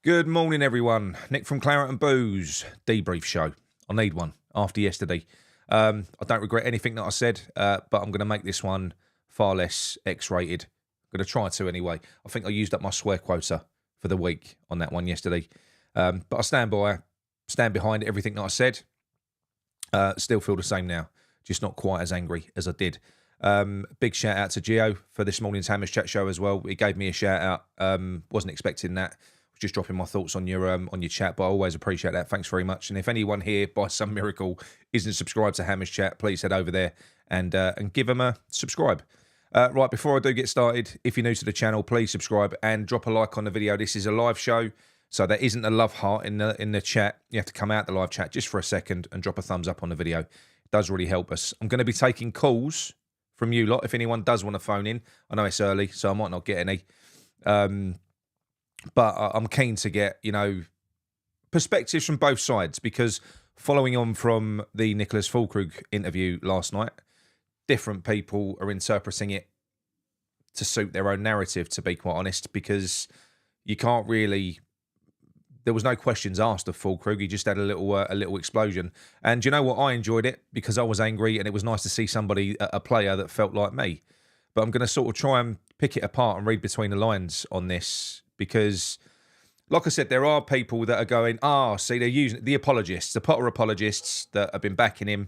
Good morning, everyone. Nick from Claret and Booze, Debrief show. I need one after yesterday. I don't regret anything that I said, but I'm going to make this one far less X-rated. I'm going to try to anyway. I think I used up my swear quota for the week on that one yesterday. But I stand behind everything that I said. Still feel the same now, just not quite as angry as I did. Big shout out to Gio for this morning's Hammers Chat show as well. He gave me a shout out. Wasn't expecting that. Just dropping my thoughts on your chat, but I always appreciate that. Thanks very much. And if anyone here, by some miracle, isn't subscribed to Hammers Chat, please head over there and give them a subscribe. Right, before I do get started, if you're new to the channel, please subscribe and drop a like on the video. This is a live show, so there isn't a love heart in the chat. You have to come out the live chat just for a second and drop a thumbs up on the video. It does really help us. I'm going to be taking calls from you lot if anyone does want to phone in. I know it's early, so I might not get any. But I'm keen to get, perspectives from both sides, because following on from the Nicholas Fullkrug interview last night, different people are interpreting it to suit their own narrative, to be quite honest, because you can't really... There was no questions asked of Fullkrug. He just had a little explosion. And you know what? I enjoyed it because I was angry, and it was nice to see somebody, a player that felt like me. But I'm going to sort of try and pick it apart and read between the lines on this, because, like I said, there are people that are going, see, they're using the apologists, the Potter apologists that have been backing him.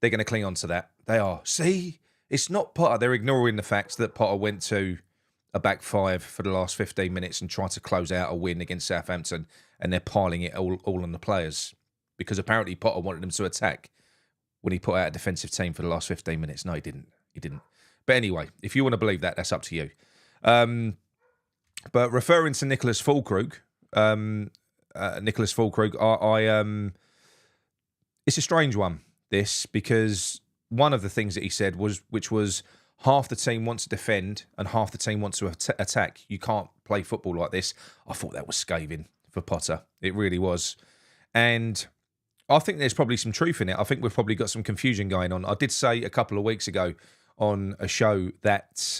They're going to cling on to that. They are. See, it's not Potter. They're ignoring the fact that Potter went to a back five for the last 15 minutes and tried to close out a win against Southampton, and they're piling it all on the players, because apparently Potter wanted them to attack when he put out a defensive team for the last 15 minutes. No, he didn't. He didn't. But anyway, if you want to believe that, that's up to you. But referring to Nicholas Fullkrug, it's a strange one, this, because one of the things that he said which was half the team wants to defend and half the team wants to attack. You can't play football like this. I thought that was scathing for Potter. It really was. And I think there's probably some truth in it. I think we've probably got some confusion going on. I did say a couple of weeks ago on a show that...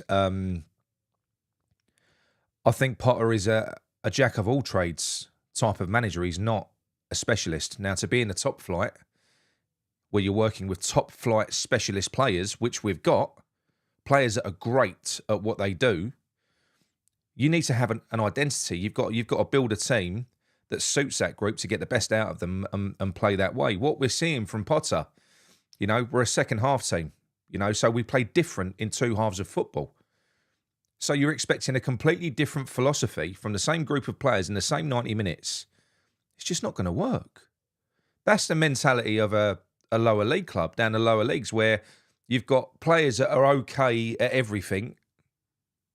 I think Potter is a jack of all trades type of manager. He's not a specialist. Now, to be in the top flight, where you're working with top flight specialist players, which we've got, players that are great at what they do, you need to have an identity. You've got to build a team that suits that group to get the best out of them and play that way. What we're seeing from Potter, we're a second half team, so we play different in two halves of football. So you're expecting a completely different philosophy from the same group of players in the same 90 minutes. It's just not going to work. That's the mentality of a lower league club, down the lower leagues, where you've got players that are okay at everything,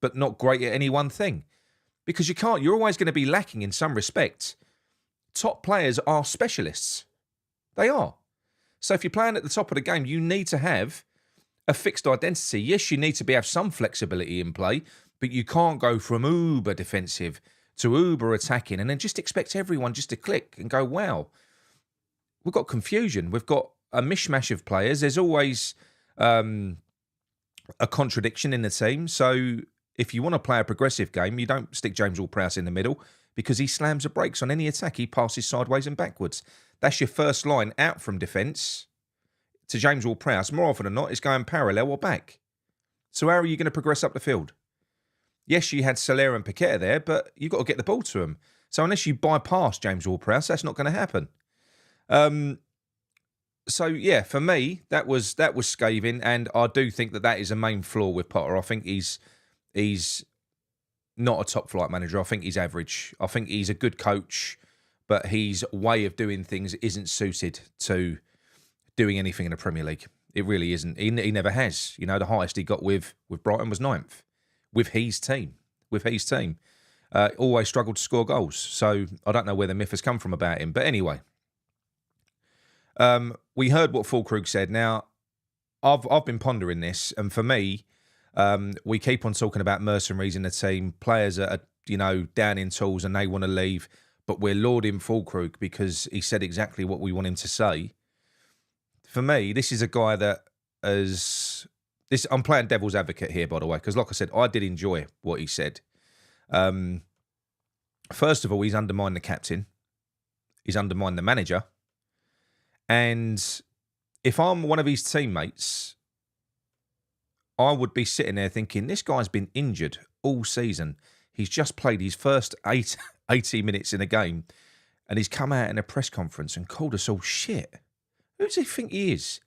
but not great at any one thing. Because you're always going to be lacking in some respect. Top players are specialists. They are. So if you're playing at the top of the game, you need to have a fixed identity. Yes, you need to have some flexibility in play, but you can't go from uber defensive to uber attacking and then just expect everyone just to click and go, wow. We've got confusion. We've got a mishmash of players. There's always a contradiction in the team. So if you want to play a progressive game, you don't stick James Ward-Prowse in the middle, because he slams the brakes on any attack. He passes sideways and backwards. That's your first line out from defence. To James Ward-Prowse, more often than not, is going parallel or back. So how are you going to progress up the field? Yes, you had Soler and Paqueta there, but you've got to get the ball to them. So unless you bypass James Ward-Prowse, that's not going to happen. So yeah, for me, that was scathing, and I do think that is a main flaw with Potter. I think he's not a top flight manager. I think he's average. I think he's a good coach, but his way of doing things isn't suited to doing anything in the Premier League. It really isn't. He never has. The highest he got with Brighton was 9th. With his team. Always struggled to score goals. So I don't know where the myth has come from about him. But anyway. We heard what Fulkrug said. Now, I've been pondering this. And for me, we keep on talking about mercenaries in the team. Players that are, down in tools and they want to leave. But we're lauding Fulkrug because he said exactly what we want him to say. For me, this is a guy that I'm playing devil's advocate here, by the way, because like I said, I did enjoy what he said. First of all, he's undermined the captain. He's undermined the manager. And if I'm one of his teammates, I would be sitting there thinking, this guy's been injured all season. He's just played his first 80 minutes in a game, and he's come out in a press conference and called us all shit. Who does he think he is?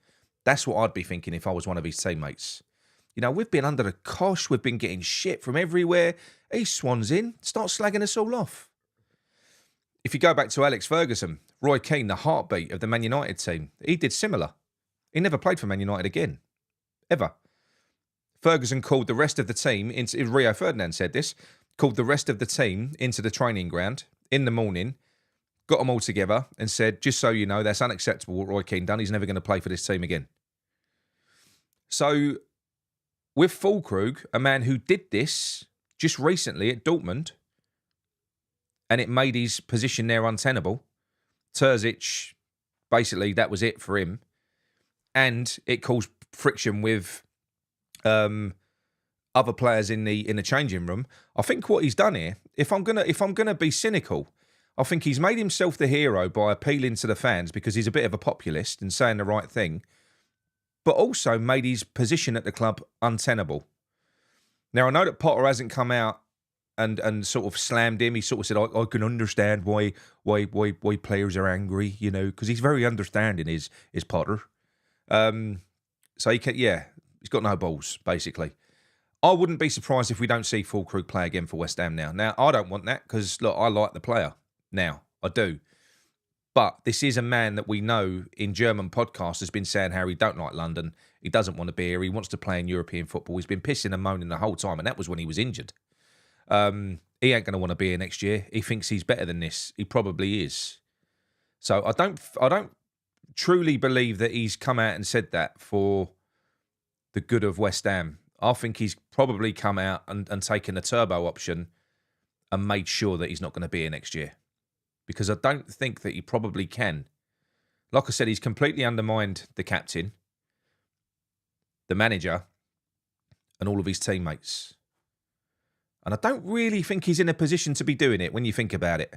That's what I'd be thinking if I was one of his teammates. You know, we've been under the cosh. We've been getting shit from everywhere. He swans in, starts slagging us all off. If you go back to Alex Ferguson, Roy Keane, the heartbeat of the Man United team, he did similar. He never played for Man United again. Ever. Ferguson called the rest of the team, Rio Ferdinand said this, called the rest of the team into the training ground in the morning, got them all together and said, just so you know, that's unacceptable what Roy Keane done. He's never going to play for this team again. So with Fullkrug, a man who did this just recently at Dortmund, and it made his position there untenable, Terzic, basically that was it for him, and it caused friction with other players in the changing room. I think what he's done here, if I'm gonna be cynical, I think he's made himself the hero by appealing to the fans because he's a bit of a populist and saying the right thing, but also made his position at the club untenable. Now I know that Potter hasn't come out and sort of slammed him. He sort of said, I can understand why players are angry, you know, because he's very understanding, is Potter. So he can, he's got no balls, basically. I wouldn't be surprised if we don't see Fulkrug play again for West Ham now. Now, I don't want that because, look, I like the player now. I do. But this is a man that we know in German podcasts has been saying how he don't like London. He doesn't want to be here. He wants to play in European football. He's been pissing and moaning the whole time, and that was when he was injured. He ain't going to want to be here next year. He thinks he's better than this. He probably is. So I don't truly believe that he's come out and said that for the good of West Ham. I think he's probably come out and taken a turbo option and made sure that he's not going to be here next year. Because I don't think that he probably can. Like I said, he's completely undermined the captain, the manager, and all of his teammates. And I don't really think he's in a position to be doing it when you think about it.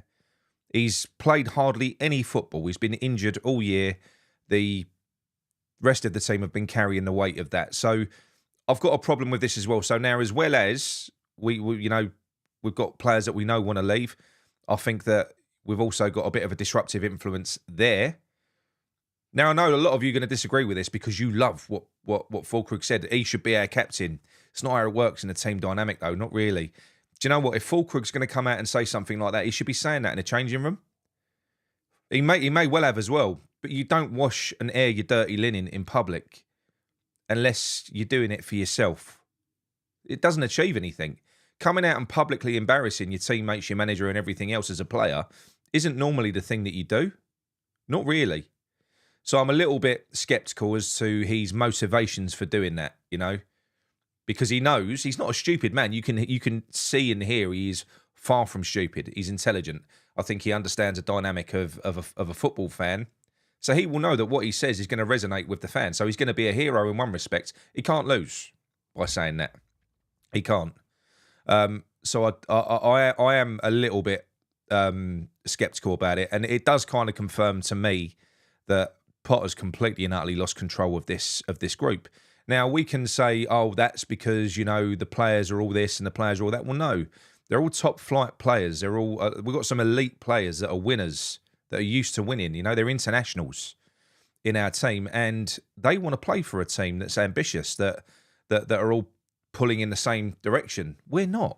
He's played hardly any football. He's been injured all year. The rest of the team have been carrying the weight of that. So I've got a problem with this as well. So now, as well as we've got players that we know want to leave, I think that we've also got a bit of a disruptive influence there. Now, I know a lot of you are going to disagree with this because you love what Fulkrug said. He should be our captain. It's not how it works in a team dynamic, though. Not really. Do you know what? If Fulkrug's going to come out and say something like that, he should be saying that in a changing room. He may well have as well, but you don't wash and air your dirty linen in public unless you're doing it for yourself. It doesn't achieve anything. Coming out and publicly embarrassing your teammates, your manager, and everything else as a player isn't normally the thing that you do. Not really. So I'm a little bit sceptical as to his motivations for doing that, you know, because he knows he's not a stupid man. You can see and hear he is far from stupid. He's intelligent. I think he understands the dynamic of a football fan. So he will know that what he says is going to resonate with the fans. So he's going to be a hero in one respect. He can't lose by saying that. He can't. So I am a little bit sceptical about it, and it does kind of confirm to me that Potter's completely and utterly lost control of this group. Now we can say, oh, that's because the players are all this and the players are all that. Well, no, they're all top flight players. They're all we've got some elite players that are winners, that are used to winning. They're internationals in our team, and they want to play for a team that's ambitious, that are all pulling in the same direction. We're not.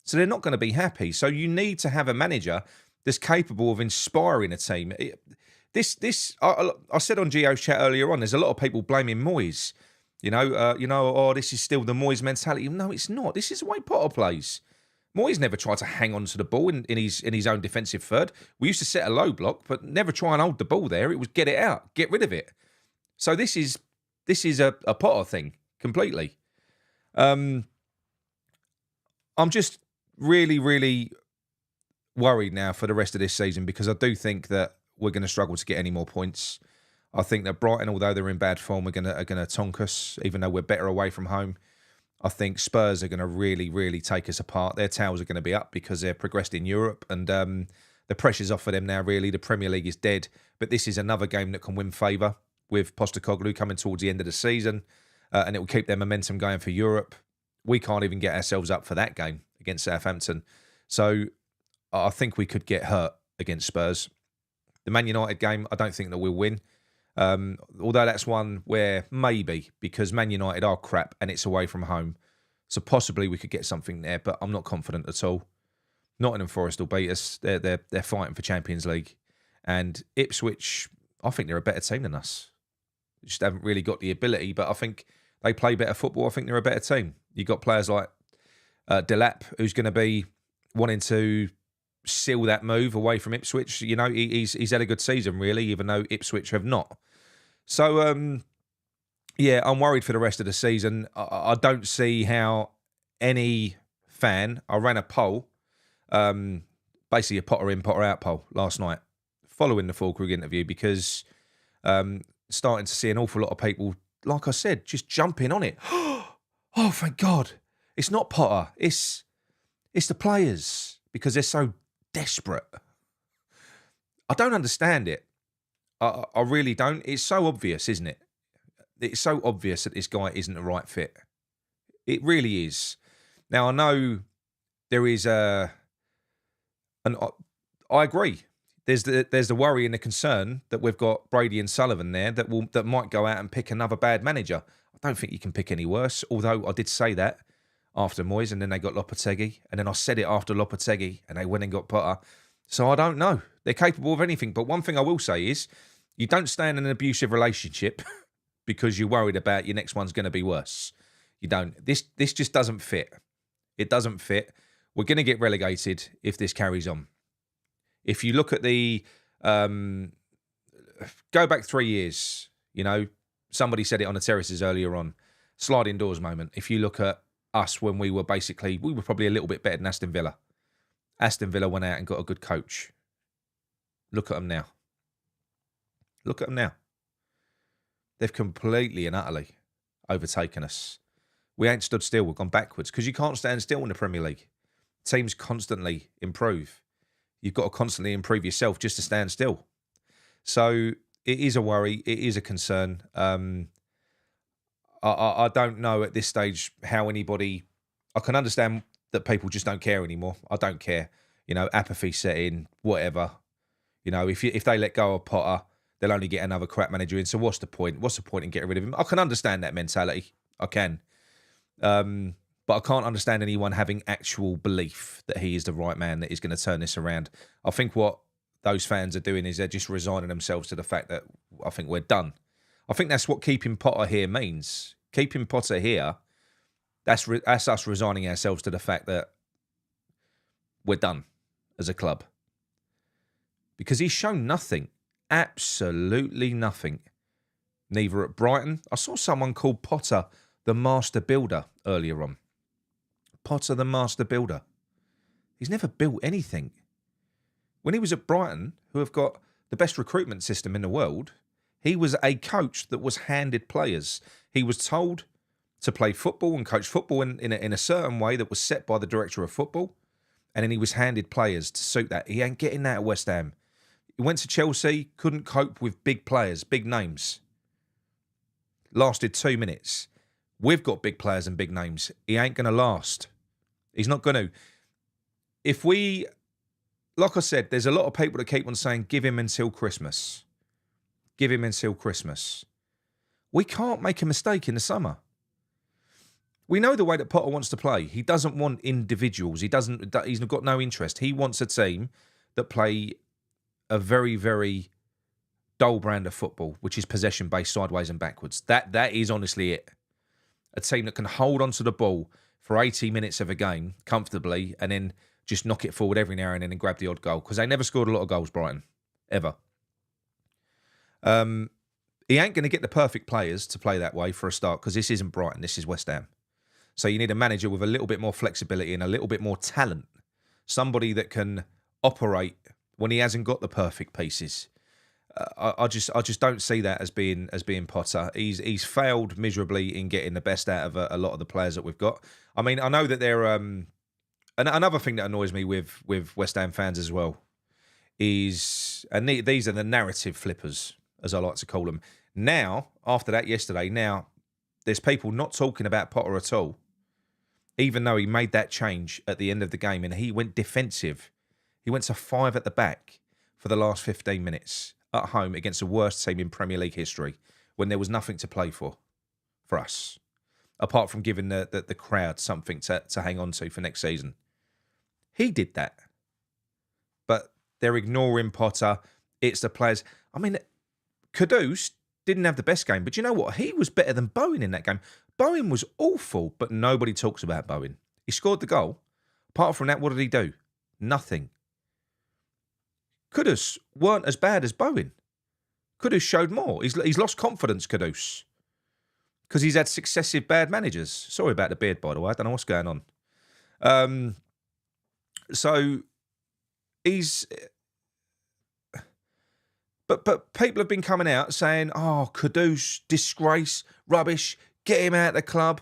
So they're not going to be happy. So you need to have a manager that's capable of inspiring a team. I said on Gio's chat earlier on, there's a lot of people blaming Moyes. This is still the Moyes mentality. No, it's not. This is the way Potter plays. Moyes never tried to hang on to the ball in his own defensive third. We used to set a low block, but never try and hold the ball there. It was get it out, get rid of it. So this is a Potter thing completely. I'm just really, really worried now for the rest of this season because I do think that we're going to struggle to get any more points. I think that Brighton, although they're in bad form, are going to tonk us, even though we're better away from home. I think Spurs are going to really, really take us apart. Their tails are going to be up because they're progressed in Europe, and the pressure's off for them now, really. The Premier League is dead, but this is another game that can win favour with Postecoglou coming towards the end of the season, and it will keep their momentum going for Europe. We can't even get ourselves up for that game against Southampton. So I think we could get hurt against Spurs. The Man United game, I don't think that we'll win. Although that's one where maybe, because Man United are crap and it's away from home, so possibly we could get something there, but I'm not confident at all. Nottingham Forest will beat us. They're fighting for Champions League. And Ipswich, I think they're a better team than us. They just haven't really got the ability, but I think they play better football. I think they're a better team. You've got players like Delap, who's going to be wanting to seal that move away from Ipswich. You know, he's had a good season, really, even though Ipswich have not. So, yeah, I'm worried for the rest of the season. I don't see how any fan... I ran a poll, basically a Potter in, Potter out poll last night, following the Fullkrug interview, because starting to see an awful lot of people, like I said, just jumping on it. Oh, thank God. It's not Potter. It's the players, because they're so desperate. I don't understand it. I really don't. It's so obvious, isn't it? It's so obvious that this guy isn't the right fit. It really is. Now, I know there is I agree. There's the worry and the concern that we've got Brady and Sullivan there that might go out and pick another bad manager. I don't think you can pick any worse, although I did say that after Moyes, and then they got Lopetegui, and then I said it after Lopetegui, and they went and got Potter. So I don't know. They're capable of anything. But one thing I will say is, you don't stay in an abusive relationship because you're worried about your next one's going to be worse. You don't. This just doesn't fit. It doesn't fit. We're going to get relegated if this carries on. If you look at the... go back 3 years, you know, somebody said it on the terraces earlier on, sliding doors moment. If you look at us when we were probably a little bit better than Aston Villa. Aston Villa went out and got a good coach. Look at them now. Look at them now. They've completely and utterly overtaken us. We ain't stood still. We've gone backwards because you can't stand still in the Premier League. Teams constantly improve. You've got to constantly improve yourself just to stand still. So it is a worry. It is a concern. I don't know at this stage how anybody... I can understand that people just don't care anymore. I don't care. You know, apathy set in, whatever. You know, if they let go of Potter, they'll only get another crap manager in. So what's the point? What's the point in getting rid of him? I can understand that mentality. I can. But I can't understand anyone having actual belief that he is the right man that is going to turn this around. I think what those fans are doing is they're just resigning themselves to the fact that I think we're done. I think that's what keeping Potter here means. Keeping Potter here, that's us resigning ourselves to the fact that we're done as a club. Because he's shown nothing. Absolutely nothing. Neither at Brighton. I saw someone called Potter the Master Builder earlier on. Potter the Master Builder. He's never built anything. When he was at Brighton, who have got the best recruitment system in the world, he was a coach that was handed players. He was told to play football and coach football in a certain way that was set by the director of football. And then he was handed players to suit that. He ain't getting that at West Ham. He went to Chelsea, couldn't cope with big players, big names. Lasted 2 minutes. We've got big players and big names. He ain't going to last. He's not going to. If we, like I said, there's a lot of people that keep on saying, give him until Christmas. Give him until Christmas. We can't make a mistake in the summer. We know the way that Potter wants to play. He doesn't want individuals. He's got no interest. He wants a team that play a very, very dull brand of football, which is possession-based, sideways and backwards. That is honestly it. A team that can hold onto the ball for 80 minutes of a game comfortably and then just knock it forward every now and then and grab the odd goal. Because they never scored a lot of goals, Brighton. Ever. He ain't going to get the perfect players to play that way for a start, because this isn't Brighton, this is West Ham. So you need a manager with a little bit more flexibility and a little bit more talent. Somebody that can operate when he hasn't got the perfect pieces. I just don't see that as being Potter. He's failed miserably in getting the best out of a lot of the players that we've got. I mean, I know that they're another thing that annoys me with West Ham fans as well is, and these are the narrative flippers, as I like to call them. Now, after that yesterday, now there's people not talking about Potter at all, even though he made that change at the end of the game and he went defensive. He went to 5 at the back for the last 15 minutes at home against the worst team in Premier League history when there was nothing to play for us, apart from giving the crowd something to hang on to for next season. He did that. But they're ignoring Potter. It's the players. I mean, Kudus didn't have the best game, but you know what? He was better than Bowen in that game. Bowen was awful, but nobody talks about Bowen. He scored the goal. Apart from that, what did he do? Nothing. Kudus weren't as bad as Bowen. Kudus showed more. He's lost confidence, Kudus, because he's had successive bad managers. Sorry about the beard, by the way. I don't know what's going on. So he's... But people have been coming out saying, oh, Kudus, disgrace, rubbish, get him out of the club.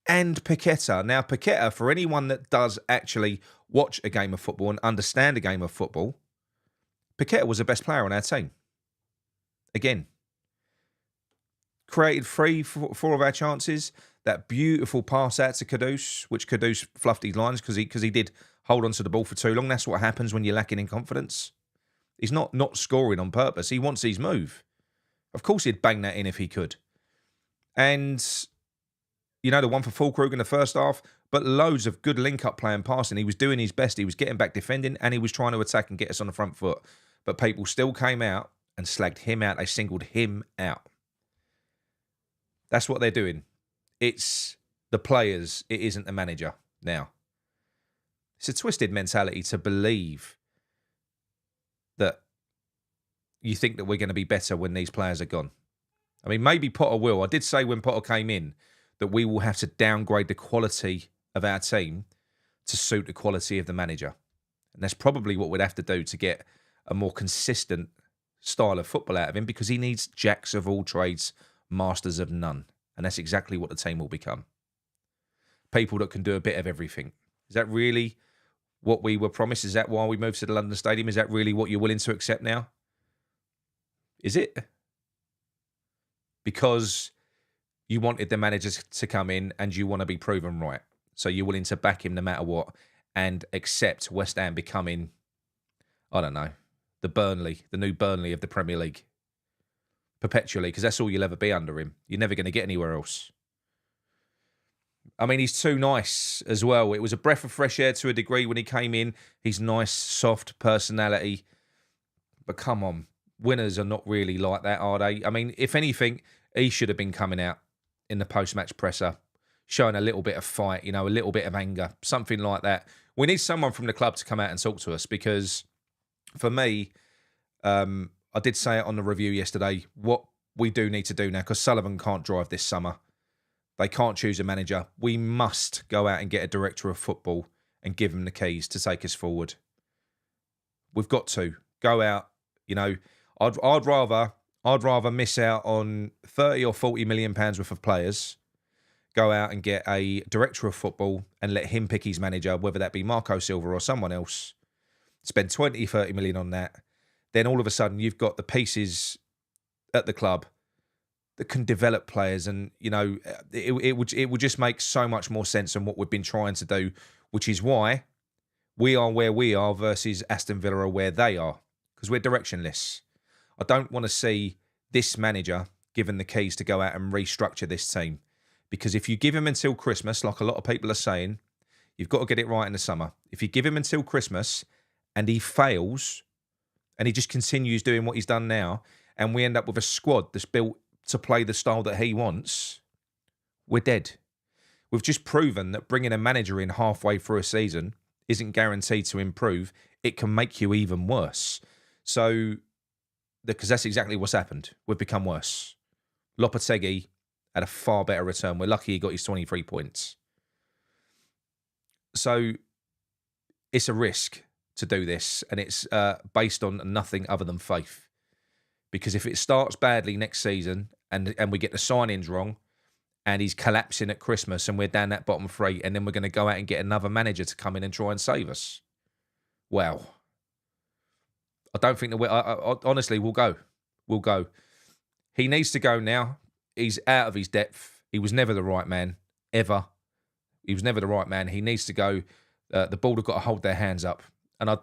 And Paqueta. Now, Paqueta, for anyone that does actually watch a game of football and understand a game of football, Paqueta was the best player on our team. Again, created 4 of our chances. That beautiful pass out to Kudus, which Kudus fluffed his lines because he did hold on to the ball for too long. That's what happens when you're lacking in confidence. He's not scoring on purpose. He wants his move. Of course he'd bang that in if he could. And, you know, the one for Fullkrug in the first half, but loads of good link-up play and passing. He was doing his best. He was getting back defending and he was trying to attack and get us on the front foot. But people still came out and slagged him out. They singled him out. That's what they're doing. It's the players. It isn't the manager now. It's a twisted mentality to believe that you think that we're going to be better when these players are gone. I mean, maybe Potter will. I did say when Potter came in that we will have to downgrade the quality of our team to suit the quality of the manager. And that's probably what we'd have to do to get a more consistent style of football out of him, because he needs jacks of all trades, masters of none. And that's exactly what the team will become. People that can do a bit of everything. Is that really what we were promised? Is that why we moved to the London Stadium? Is that really what you're willing to accept now? Is it? Because you wanted the managers to come in and you want to be proven right. So you're willing to back him no matter what and accept West Ham becoming, I don't know, the new Burnley of the Premier League. Perpetually, because that's all you'll ever be under him. You're never going to get anywhere else. I mean, he's too nice as well. It was a breath of fresh air to a degree when he came in. He's nice, soft personality. But come on, winners are not really like that, are they? I mean, if anything, he should have been coming out in the post-match presser, showing a little bit of fight, you know, a little bit of anger, something like that. We need someone from the club to come out and talk to us, because for me, I did say it on the review yesterday, what we do need to do now, because Sullivan can't drive this summer. They can't choose a manager. We must go out and get a director of football and give him the keys to take us forward. We've got to go out. You know, I'd rather miss out on 30 or 40 million pounds worth of players, go out and get a director of football and let him pick his manager, whether that be Marco Silva or someone else, spend 20, 30 million on that. Then all of a sudden you've got the pieces at the club that can develop players, and you know it would just make so much more sense than what we've been trying to do, which is why we are where we are versus Aston Villa are where they are, because we're directionless. I don't want to see this manager given the keys to go out and restructure this team, because if you give him until Christmas, like a lot of people are saying, you've got to get it right in the summer. If you give him until Christmas and he fails and he just continues doing what he's done now, and we end up with a squad that's built to play the style that he wants, we're dead. We've just proven that bringing a manager in halfway through a season isn't guaranteed to improve. It can make you even worse. So, because that's exactly what's happened. We've become worse. Lopetegui had a far better return. We're lucky he got his 23 points. So, it's a risk to do this, and it's based on nothing other than faith. Because if it starts badly next season and we get the signings wrong and he's collapsing at Christmas and we're down that bottom three and then we're going to go out and get another manager to come in and try and save us, well, I don't think that honestly, we'll go. We'll go. He needs to go now. He's out of his depth. He was never the right man, ever. He was never the right man. He needs to go. The board have got to hold their hands up. And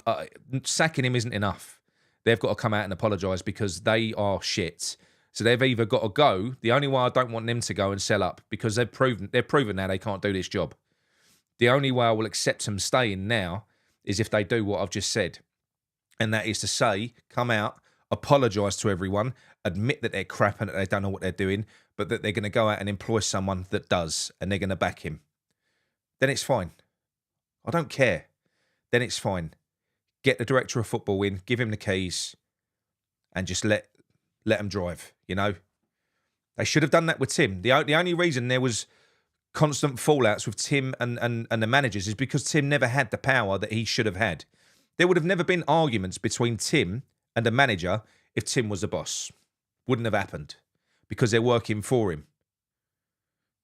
sacking him isn't enough. They've got to come out and apologise because they are shit. So they've either got to go. The only way I don't want them to go and sell up because they're proven now they can't do this job. The only way I will accept them staying now is if they do what I've just said. And that is to say, come out, apologise to everyone, admit that they're crap and that they don't know what they're doing, but that they're going to go out and employ someone that does, and they're going to back him. Then it's fine. I don't care. Then it's fine. Get the director of football in, give him the keys, and just let him drive, you know? They should have done that with Tim. The only reason there was constant fallouts with Tim and the managers is because Tim never had the power that he should have had. There would have never been arguments between Tim and the manager if Tim was the boss. Wouldn't have happened because they're working for him.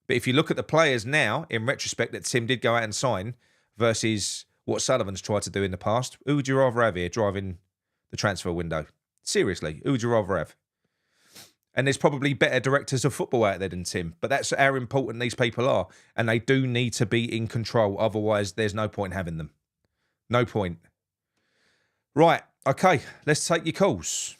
But if you look at the players now, in retrospect, that Tim did go out and sign versus what Sullivan's tried to do in the past, who would you rather have here driving the transfer window? Seriously, who would you rather have? And there's probably better directors of football out there than Tim, but that's how important these people are. And they do need to be in control. Otherwise, there's no point having them. No point. Right, okay, let's take your calls.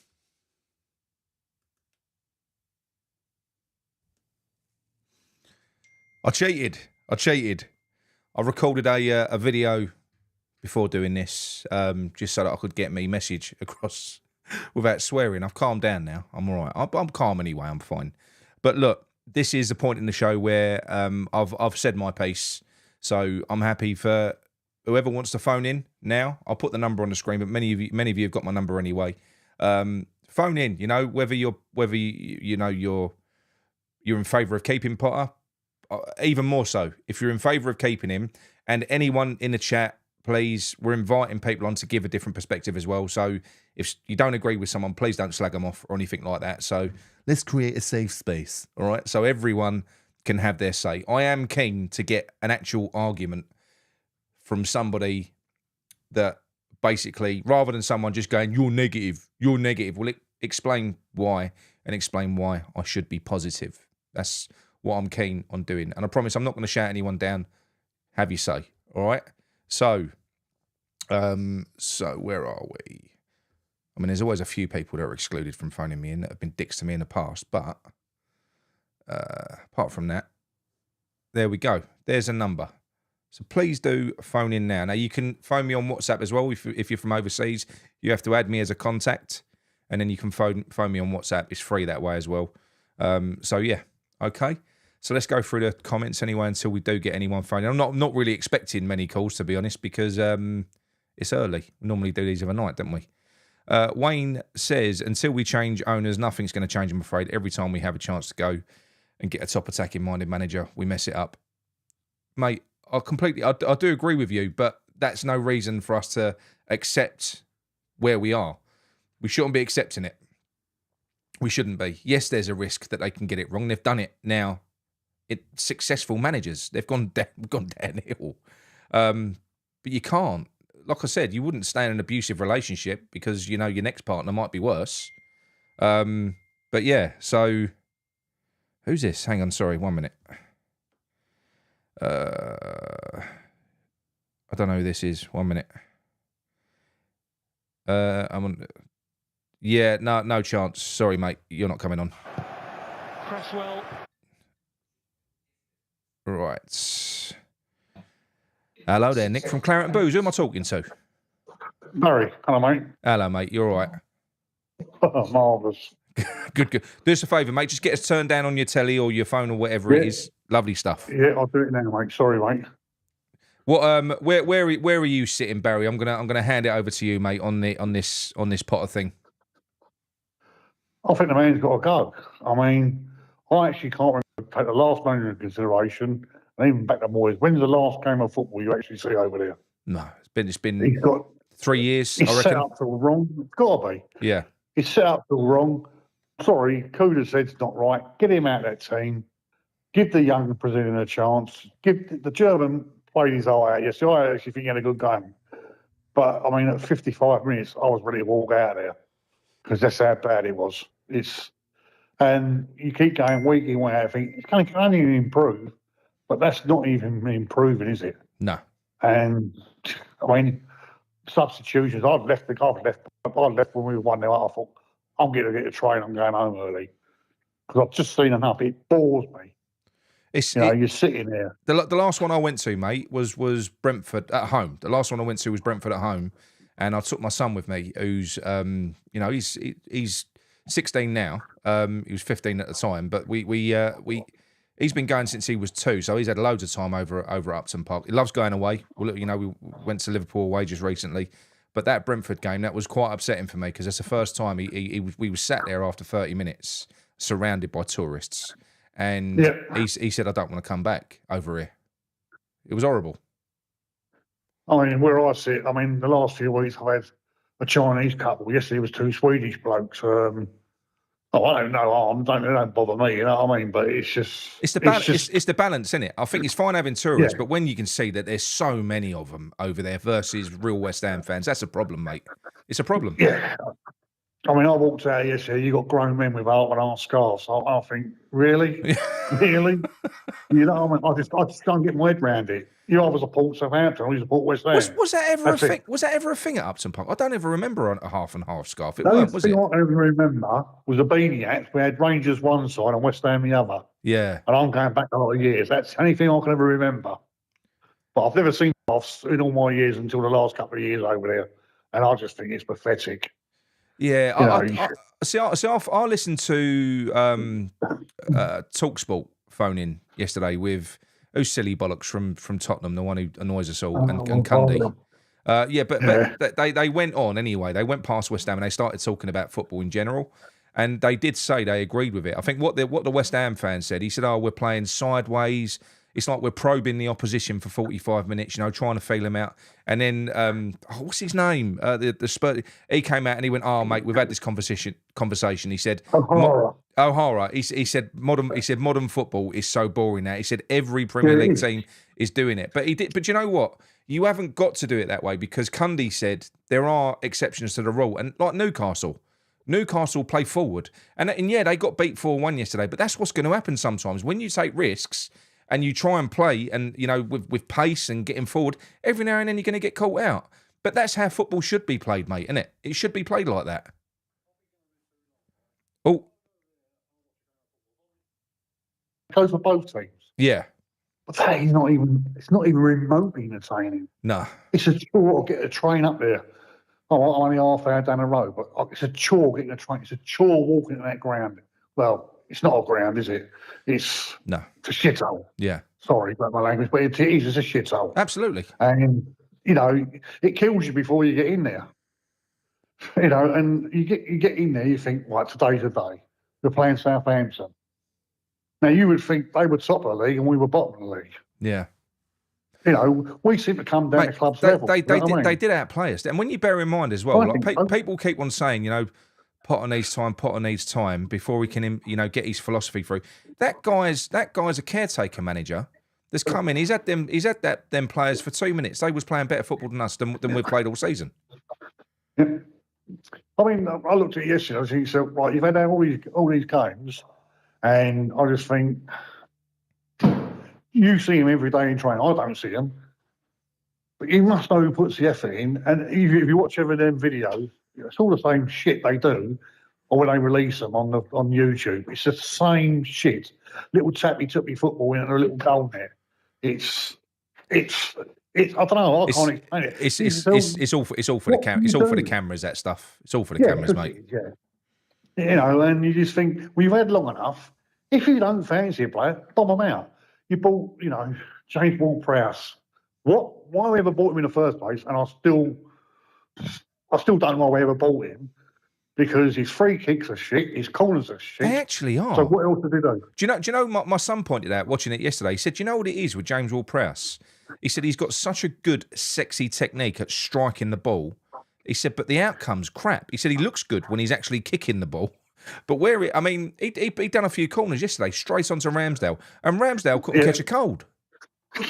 I cheated. I recorded a video before doing this, just so that I could get me message across without swearing. I've calmed down now. I'm all right. I'm calm anyway. I'm fine. But look, this is the point in the show where I've said my piece. So I'm happy for whoever wants to phone in now. I'll put the number on the screen, but many of you have got my number anyway. Phone in. You know, whether you're in favour of keeping Potter, even more so if you're in favour of keeping him. And anyone in the chat, please, we're inviting people on to give a different perspective as well. So if you don't agree with someone, please don't slag them off or anything like that. So let's create a safe space, all right? So everyone can have their say. I am keen to get an actual argument from somebody that basically, rather than someone just going, you're negative, well, explain why and explain why I should be positive. That's what I'm keen on doing. And I promise I'm not going to shout anyone down. Have your say, all right? So where are we? I mean, there's always a few people that are excluded from phoning me in that have been dicks to me in the past, but apart from that, there we go. There's a number. So please do phone in now. Now, you can phone me on WhatsApp as well. If you're from overseas, you have to add me as a contact, and then you can phone me on WhatsApp. It's free that way as well. So, yeah, okay. So let's go through the comments anyway until we do get anyone phoning. I'm not really expecting many calls, to be honest, because it's early. We normally do these of a night, don't we? Wayne says, until we change owners, nothing's going to change, I'm afraid. Every time we have a chance to go and get a top attacking-minded manager, we mess it up. Mate, I do agree with you, but that's no reason for us to accept where we are. We shouldn't be accepting it. We shouldn't be. Yes, there's a risk that they can get it wrong. They've done it now. Successful managers, they've gone downhill. But you can't. Like I said, you wouldn't stay in an abusive relationship because, you know, your next partner might be worse. But yeah, so who's this? Hang on, sorry, 1 minute. I don't know who this is. 1 minute. I'm on. Yeah, no chance. Sorry, mate, you're not coming on. Cresswell. Right. Hello there, Nick from Claret and Booze. Who am I talking to? Barry. Hello, mate. Hello, mate. You're all right. Marvellous. Good. Do us a favour, mate. Just get us turned down on your telly or your phone or whatever it is. Lovely stuff. Yeah, I'll do it now, mate. Sorry, mate. What? Where are you sitting, Barry? I'm gonna hand it over to you, mate, on this Potter thing. I think the man's got to go. I mean, I actually can't remember take the last manager into consideration, and even back to boys. When's the last game of football you actually see over there? No, it's been He's got 3 years. It's I reckon. set up all wrong. It's got to be. Yeah. It's set up all wrong. sorry, Kuda said it's not right. Get him out of that team. Give the young Brazilian a chance. Give the German played his eye out. Yes, I actually think he had a good game. But, I mean, at 55 minutes, I was ready to walk out of there because that's how bad it was. And you keep going week in, week out, I think it can only improve, but that's not even improving, is it? No. And, I mean, substitutions, I'd left when we were 1-0 up. I thought, I'm going to get a train, I'm going home early. Because I've just seen enough. It bores me. You're sitting there. The last one I went to, mate, was Brentford at home. The last one I went to was Brentford at home, and I took my son with me, who's he's 16 now. He was 15 at the time, but he's been going since he was 2, so he's had loads of time over at Upton Park. He loves going away. Well, we went to Liverpool away just recently, but that Brentford game, that was quite upsetting for me because that's the first time we were sat there after 30 minutes, surrounded by tourists. And he said, I don't want to come back over here. It was horrible. I mean, where I sit, the last few weeks I've had a Chinese couple. Yesterday was 2 Swedish blokes. I don't know. Don't bother me, you know what I mean? But it's just... It's the balance, isn't it? I think it's fine having tourists, but when you can see that there's so many of them over there versus real West Ham fans, that's a problem, mate. It's a problem. Yeah. I walked out yesterday, you got grown men with half and half scarves. I think, really? Really? You know what I mean? I just can't get my head around it. You either support Southampton or you support West Ham. Was that ever a thing? Was that ever a thing at Upton Park? I don't ever remember a half and half scarf. It the weren't, was it? The only thing I ever remember was a beanie hat. We had Rangers one side and West Ham the other. Yeah. And I'm going back a lot of years. That's the only thing I can ever remember. But I've never seen offs in all my years until the last couple of years over there. And I just think it's pathetic. Yeah, I listened to TalkSport phone in yesterday with who's silly bollocks from Tottenham, the one who annoys us all, and Cundy. But they went on anyway. They went past West Ham and they started talking about football in general, and they did say they agreed with it. I think what the West Ham fan said, he said, "Oh, we're playing sideways. It's like we're probing the opposition for 45 minutes, trying to feel him out." And then, what's his name? The Spurs. He came out and he went, "Oh, mate, we've had this conversation." He said, "O'Hara." He said, modern football is so boring now. He said every Premier League team is doing it, but he did. But you know what? You haven't got to do it that way because Cundy said there are exceptions to the rule, and like Newcastle play forward, and yeah, they got beat 4-1 yesterday. But that's what's going to happen sometimes when you take risks. And you try and play, and with pace and getting forward, every now and then you're going to get caught out. But that's how football should be played, mate, isn't it? It should be played like that. Oh, goes for both teams. Yeah, but that is not even. It's not even remotely entertaining. No, it's a chore to get a train up there. Oh, I'm only half hour down the road, but it's a chore getting a train. It's a chore walking to that ground. Well. It's not a ground, is it? It's a shithole. Yeah. Sorry about my language, but it is. It's a shithole. Absolutely. And, it kills you before you get in there. And you get in there, you think, right, today's the day. We're playing Southampton. Now, you would think they were top of the league and we were bottom of the league. Yeah. We seem to come down to club's level. They did outplay us. And when you bear in mind as well, people keep on saying, Potter needs time before we can, get his philosophy through. That guy's a caretaker manager that's come in. He's had them players for 2 minutes. They was playing better football than us than we've played all season. Yeah. I looked at it yesterday. I think, so, right, you've had all these games, and I just think you see him every day in training. I don't see him, but you must know who puts the effort in. And if you watch every them videos. It's all the same shit they do, or when they release them on YouTube. It's the same shit. Little tappy-tuppy football in a little goal net. It's. I don't know. I can't explain it. It's all for the camera. It's all for the cameras. That stuff. It's all for the cameras, mate. Yeah. And you just think we've had long enough. If you don't fancy a player, bomb them out. You bought, James Ward-Prowse. What? Why we ever bought him in the first place? And I still don't know why we ever bought him because his free kicks are shit, his corners are shit. They actually are. So what else did he do? Do you know? My son pointed out watching it yesterday. He said, "Do you know what it is with James Ward-Prowse?" He said he's got such a good, sexy technique at striking the ball. He said, but the outcome's crap. He said he looks good when he's actually kicking the ball, But I mean, he done a few corners yesterday, straight onto Ramsdale, and Ramsdale couldn't catch a cold.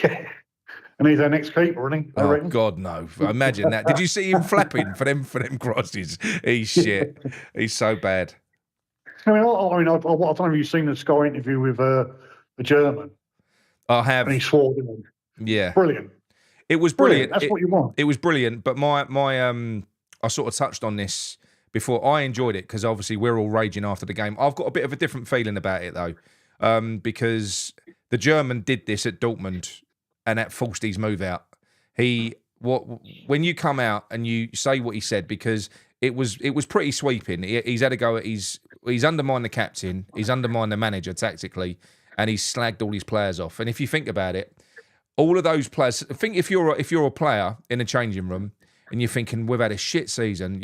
Yeah. And he's our next keeper, isn't he? I reckon. God, no. Imagine that. Did you see him flapping for them crosses? He's shit. He's so bad. I don't know if you've seen the Sky interview with the German. I have. And he swore, didn't he? Yeah. Brilliant. It was brilliant. That's what you want. It was brilliant, but I sort of touched on this before. I enjoyed it because obviously we're all raging after the game. I've got a bit of a different feeling about it though, because the German did this at Dortmund and that forced his move out. When you come out and you say what he said, because it was pretty sweeping. He's had a go at he's undermined the captain, he's undermined the manager tactically, and he's slagged all his players off. And if you think about it, all of those players. Think if you're a player in a changing room and you're thinking we've had a shit season,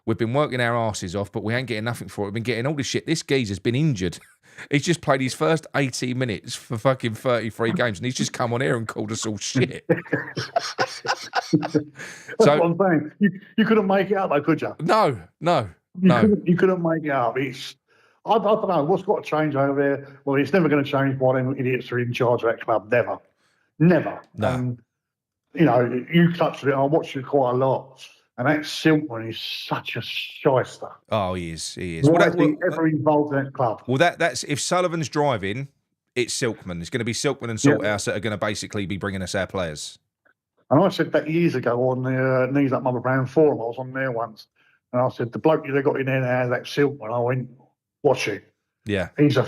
we've been working our asses off, but we ain't getting nothing for it. We've been getting all this shit. This geezer's been injured. He's just played his first 18 minutes for fucking 33 games, and he's just come on here and called us all shit. That's what I'm saying. You couldn't make it up, though, could you? No. You couldn't make it up. I don't know what's got to change over there. Well, it's never going to change while them idiots are in charge of that club. Never. No. You touched it. I watched it quite a lot. And that Silkman is such a shyster. Oh, he is. Why is he ever involved in that club? Well, that's if Sullivan's driving, it's Silkman. It's going to be Silkman and Salthouse that are going to basically be bringing us our players. And I said that years ago on the Knees Up Mother Brown forum. I was on there once, and I said the bloke they got in there now, that Silkman. I went, watch it. Yeah, he's a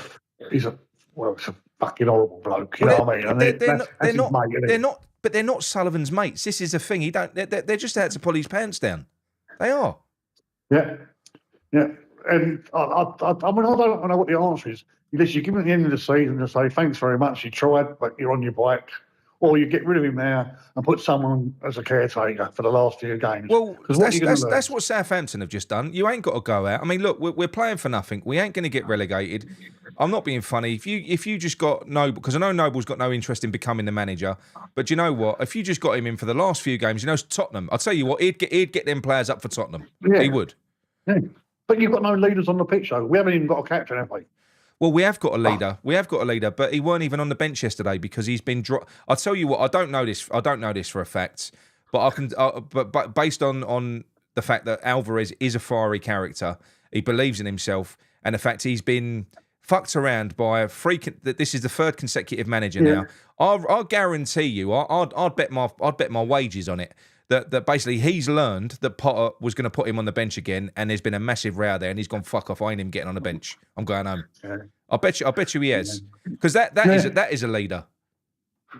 fucking horrible bloke. You know what I mean? And But they're not Sullivan's mates. This is the thing. They're just out to pull his pants down. They are. Yeah. And I don't know what the answer is. Unless you give him at the end of the season and say, thanks very much, you tried, but you're on your bike. Or you get rid of him now and put someone as a caretaker for the last few games. Well, that's what Southampton have just done. You ain't got to go out. I mean, look, we're playing for nothing. We ain't going to get relegated. I'm not being funny. If you just got Noble, because I know Noble's got no interest in becoming the manager, but you know what? If you just got him in for the last few games, Tottenham, I'll tell you what, he'd get them players up for Tottenham. Yeah. He would. Yeah. But you've got no leaders on the pitch, though. We haven't even got a captain, have we? Well, we have got a leader. We have got a leader, but he weren't even on the bench yesterday because he's been dropped. I'll tell you what. I don't know this for a fact, but I can. But based on the fact that Alvarez is a fiery character, he believes in himself, and the fact he's been fucked around by that this is the third consecutive manager now. I'll guarantee you. I'd bet my wages on it. That basically he's learned that Potter was going to put him on the bench again, and there's been a massive row there, and he's gone fuck off. I ain't him getting on the bench. I'm going home. Yeah. I bet you he is, because that is a leader.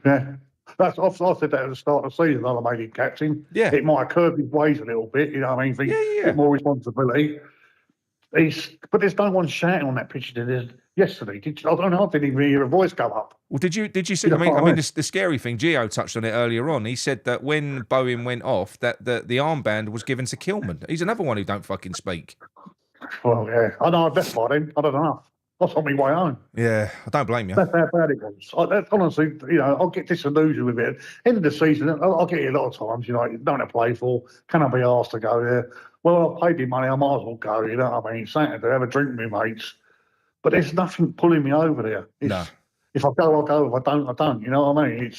Yeah, I said that at the start of the season. I made him captain. Yeah, it might have curbed his ways a little bit. You know what I mean? A bit more responsibility. But there's no one shouting on that pitch yesterday. I don't know. I didn't even hear a voice go up. Well, did you see? I mean, the scary thing. Gio touched on it earlier on. He said that when Bowen went off, that the armband was given to Kilman. He's another one who don't fucking speak. Well, yeah, I know. That's by him. I don't know. That's on me way home. Yeah, I don't blame you. That's how bad it was. Honestly, I'll get disillusioned with it. End of the season, I'll get it a lot of times. You don't want to play for. Can I be asked to go there? Well, I paid the money. I might as well go. You know what I mean? Saturday, have a drink with my mates. But there's nothing pulling me over there. No. If I go, I'll go. If I don't, I don't. You know what I mean?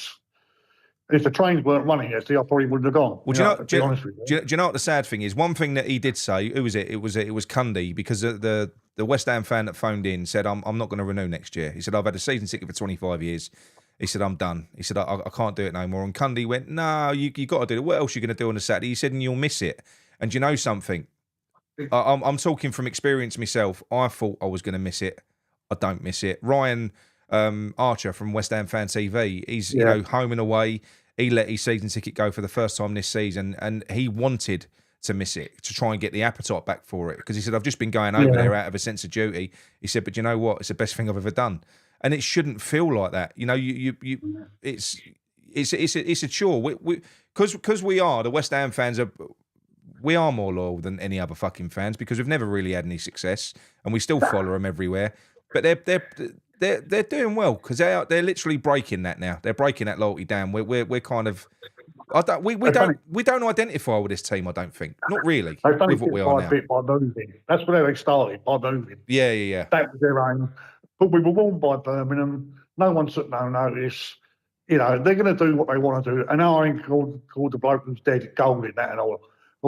If the trains weren't running yesterday, I probably wouldn't have gone. Well, do you know what the sad thing is? One thing that he did say, who was it? It was Cundy, because the West Ham fan that phoned in said, I'm not going to renew next year. He said, I've had a season ticket for 25 years. He said, I'm done. He said, I can't do it no more. And Cundy went, no, you got to do it. What else are you going to do on a Saturday? He said, and you'll miss it. And you know something? I'm talking from experience myself. I thought I was going to miss it. I don't miss it. Ryan Archer from West Ham Fan TV, he's home and away. He let his season ticket go for the first time this season, and he wanted to miss it to try and get the appetite back for it, because he said, I've just been going over there out of a sense of duty. He said, but you know what? It's the best thing I've ever done, and it shouldn't feel like that. It's a chore. Because we are the West Ham fans we are more loyal than any other fucking fans, because we've never really had any success and we still follow them everywhere. But they're doing well because they're literally breaking that now. They're breaking that loyalty down. We're kind of. We don't identify with this team. I don't think. Not really. They've done With it what we bit are by now. bit by moving. That's where they started, by moving. Yeah. That was their aim. But we were warned by Birmingham. No one took no notice. You know, they're going to do what they want to do. And I ain't called the bloke who's dead gold in that and all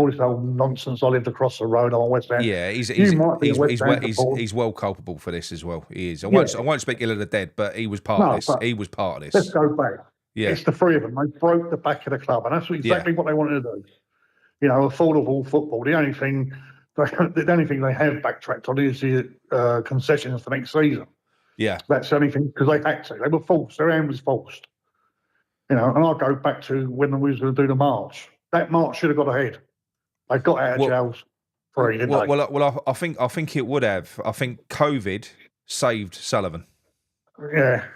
this old nonsense. I lived across the road on West Ham. Yeah, You might be a West Ham supporter. he's well culpable for this as well. He is. I won't speak ill of the dead, but he was part of this. He was part of this. Let's go back. Yeah. It's the three of them. They broke the back of the club, and that's exactly what they wanted to do. You know, affordable football. The only thing they have backtracked on is the concessions for next season. Yeah, that's the only thing because they had to. They were forced. Their hand was forced. You know, and I go back to when we was going to do the march. That march should have got ahead. They got out of jails free, didn't they? Well, I think it would have. I think COVID saved Sullivan. Yeah.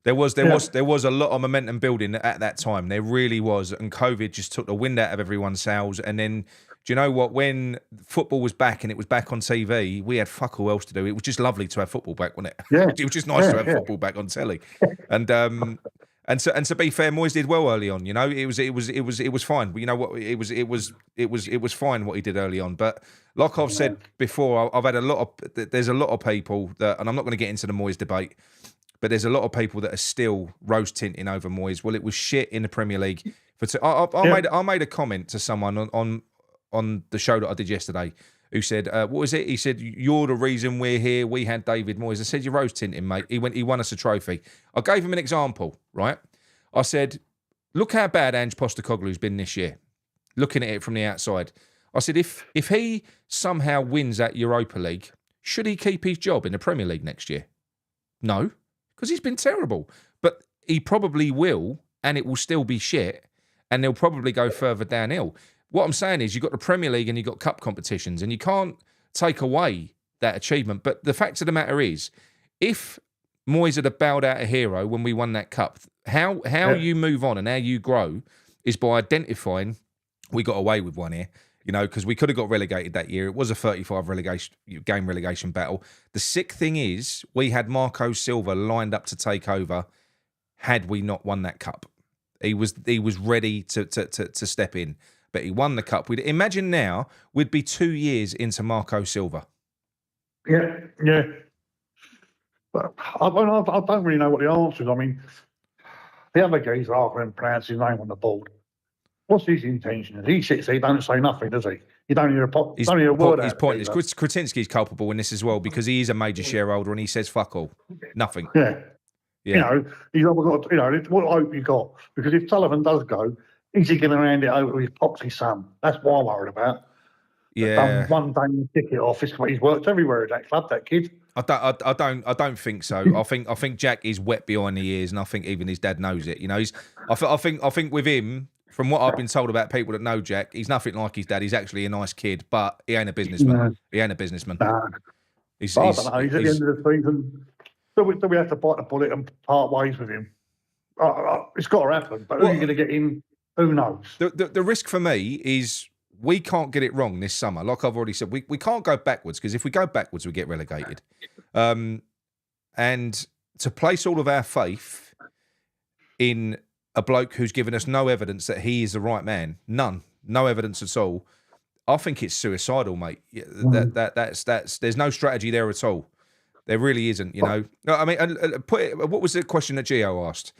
There was a lot of momentum building at that time. There really was, and COVID just took the wind out of everyone's sails. And then, do you know what? When football was back and it was back on TV, we had fuck all else to do. It was just lovely to have football back, wasn't it? Yeah, it was just nice to have football back on telly. And to be fair, Moyes did well early on. You know, it was fine. You know what? It was fine what he did early on. But like I've said before, I've had there's a lot of people that, and I'm not going to get into the Moyes debate. But there's a lot of people that are still rose tinting over Moyes. Well, it was shit in the Premier League. I made a comment to someone on the show that I did yesterday who said, "What was it?" He said, "You're the reason we're here. We had David Moyes." I said, "You're rose tinting, mate. He won us a trophy." I gave him an example, right? I said, "Look how bad Ange Postecoglou's been this year. Looking at it from the outside." I said, if he somehow wins that Europa League, should he keep his job in the Premier League next year? No. Because he's been terrible. But he probably will, and it will still be shit, and they'll probably go further downhill. What I'm saying is you've got the Premier League and you've got cup competitions, and you can't take away that achievement. But the fact of the matter is, if Moyes had bowed out a hero when we won that cup, how you move on and how you grow is by identifying we got away with one here. You know, because we could have got relegated that year. It was a 35 relegation battle. The sick thing is, we had Marco Silva lined up to take over had we not won that cup. He was ready to step in, but he won the cup. Imagine now we'd be 2 years into Marco Silva. Yeah. But I don't really know what the answer is. I mean, the other guys are going to pronounce his name on the board. What's his intention? He sits there, he don't say nothing, does he? You don't hear a word out. He's pointless. Kretinsky's culpable in this as well because he is a major shareholder and he says fuck all. Nothing. Yeah. You know, he's got, what hope you got? Because if Sullivan does go, is he going to hand it over to his poxy son? That's what I'm worried about. Yeah. One day you tick it off. He's worked everywhere at that club, that kid. I don't think so. I think Jack is wet behind the ears, and I think even his dad knows it. You know, I think with him, from what I've been told about people that know Jack, he's nothing like his dad. He's actually a nice kid, but he ain't a businessman. No. He ain't a businessman. Nah. I don't know. He's at the end of the season. Do we have to bite the bullet and part ways with him? It's got to happen. But who are you going to get in? Who knows? The risk for me is we can't get it wrong this summer. Like I've already said, we can't go backwards because if we go backwards, we get relegated. And to place all of our faith in a bloke who's given us no evidence that he is the right man, no evidence at all. I think it's suicidal, mate. That's there's no strategy there at all. There really isn't, you know. I mean, what was the question that Gio asked?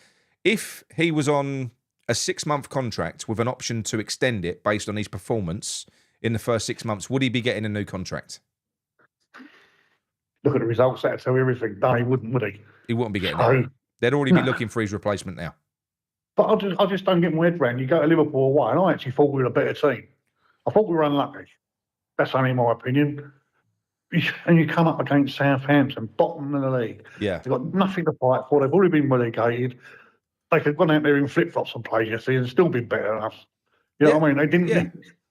If he was on a 6-month contract with an option to extend it based on his performance in the first 6 months, would he be getting a new contract? Look at the results. That'll tell you everything. No, he wouldn't, would he? He wouldn't be getting it. They'd already be looking for his replacement now. But I just don't get my head round. You go to Liverpool away, and I actually thought we were a better team. I thought we were unlucky. That's only my opinion. And you come up against Southampton, bottom of the league. Yeah. They've got nothing to fight for. They've already been relegated. They could have gone out there in flip-flops and played yesterday and still been better than us. You know what I mean? They didn't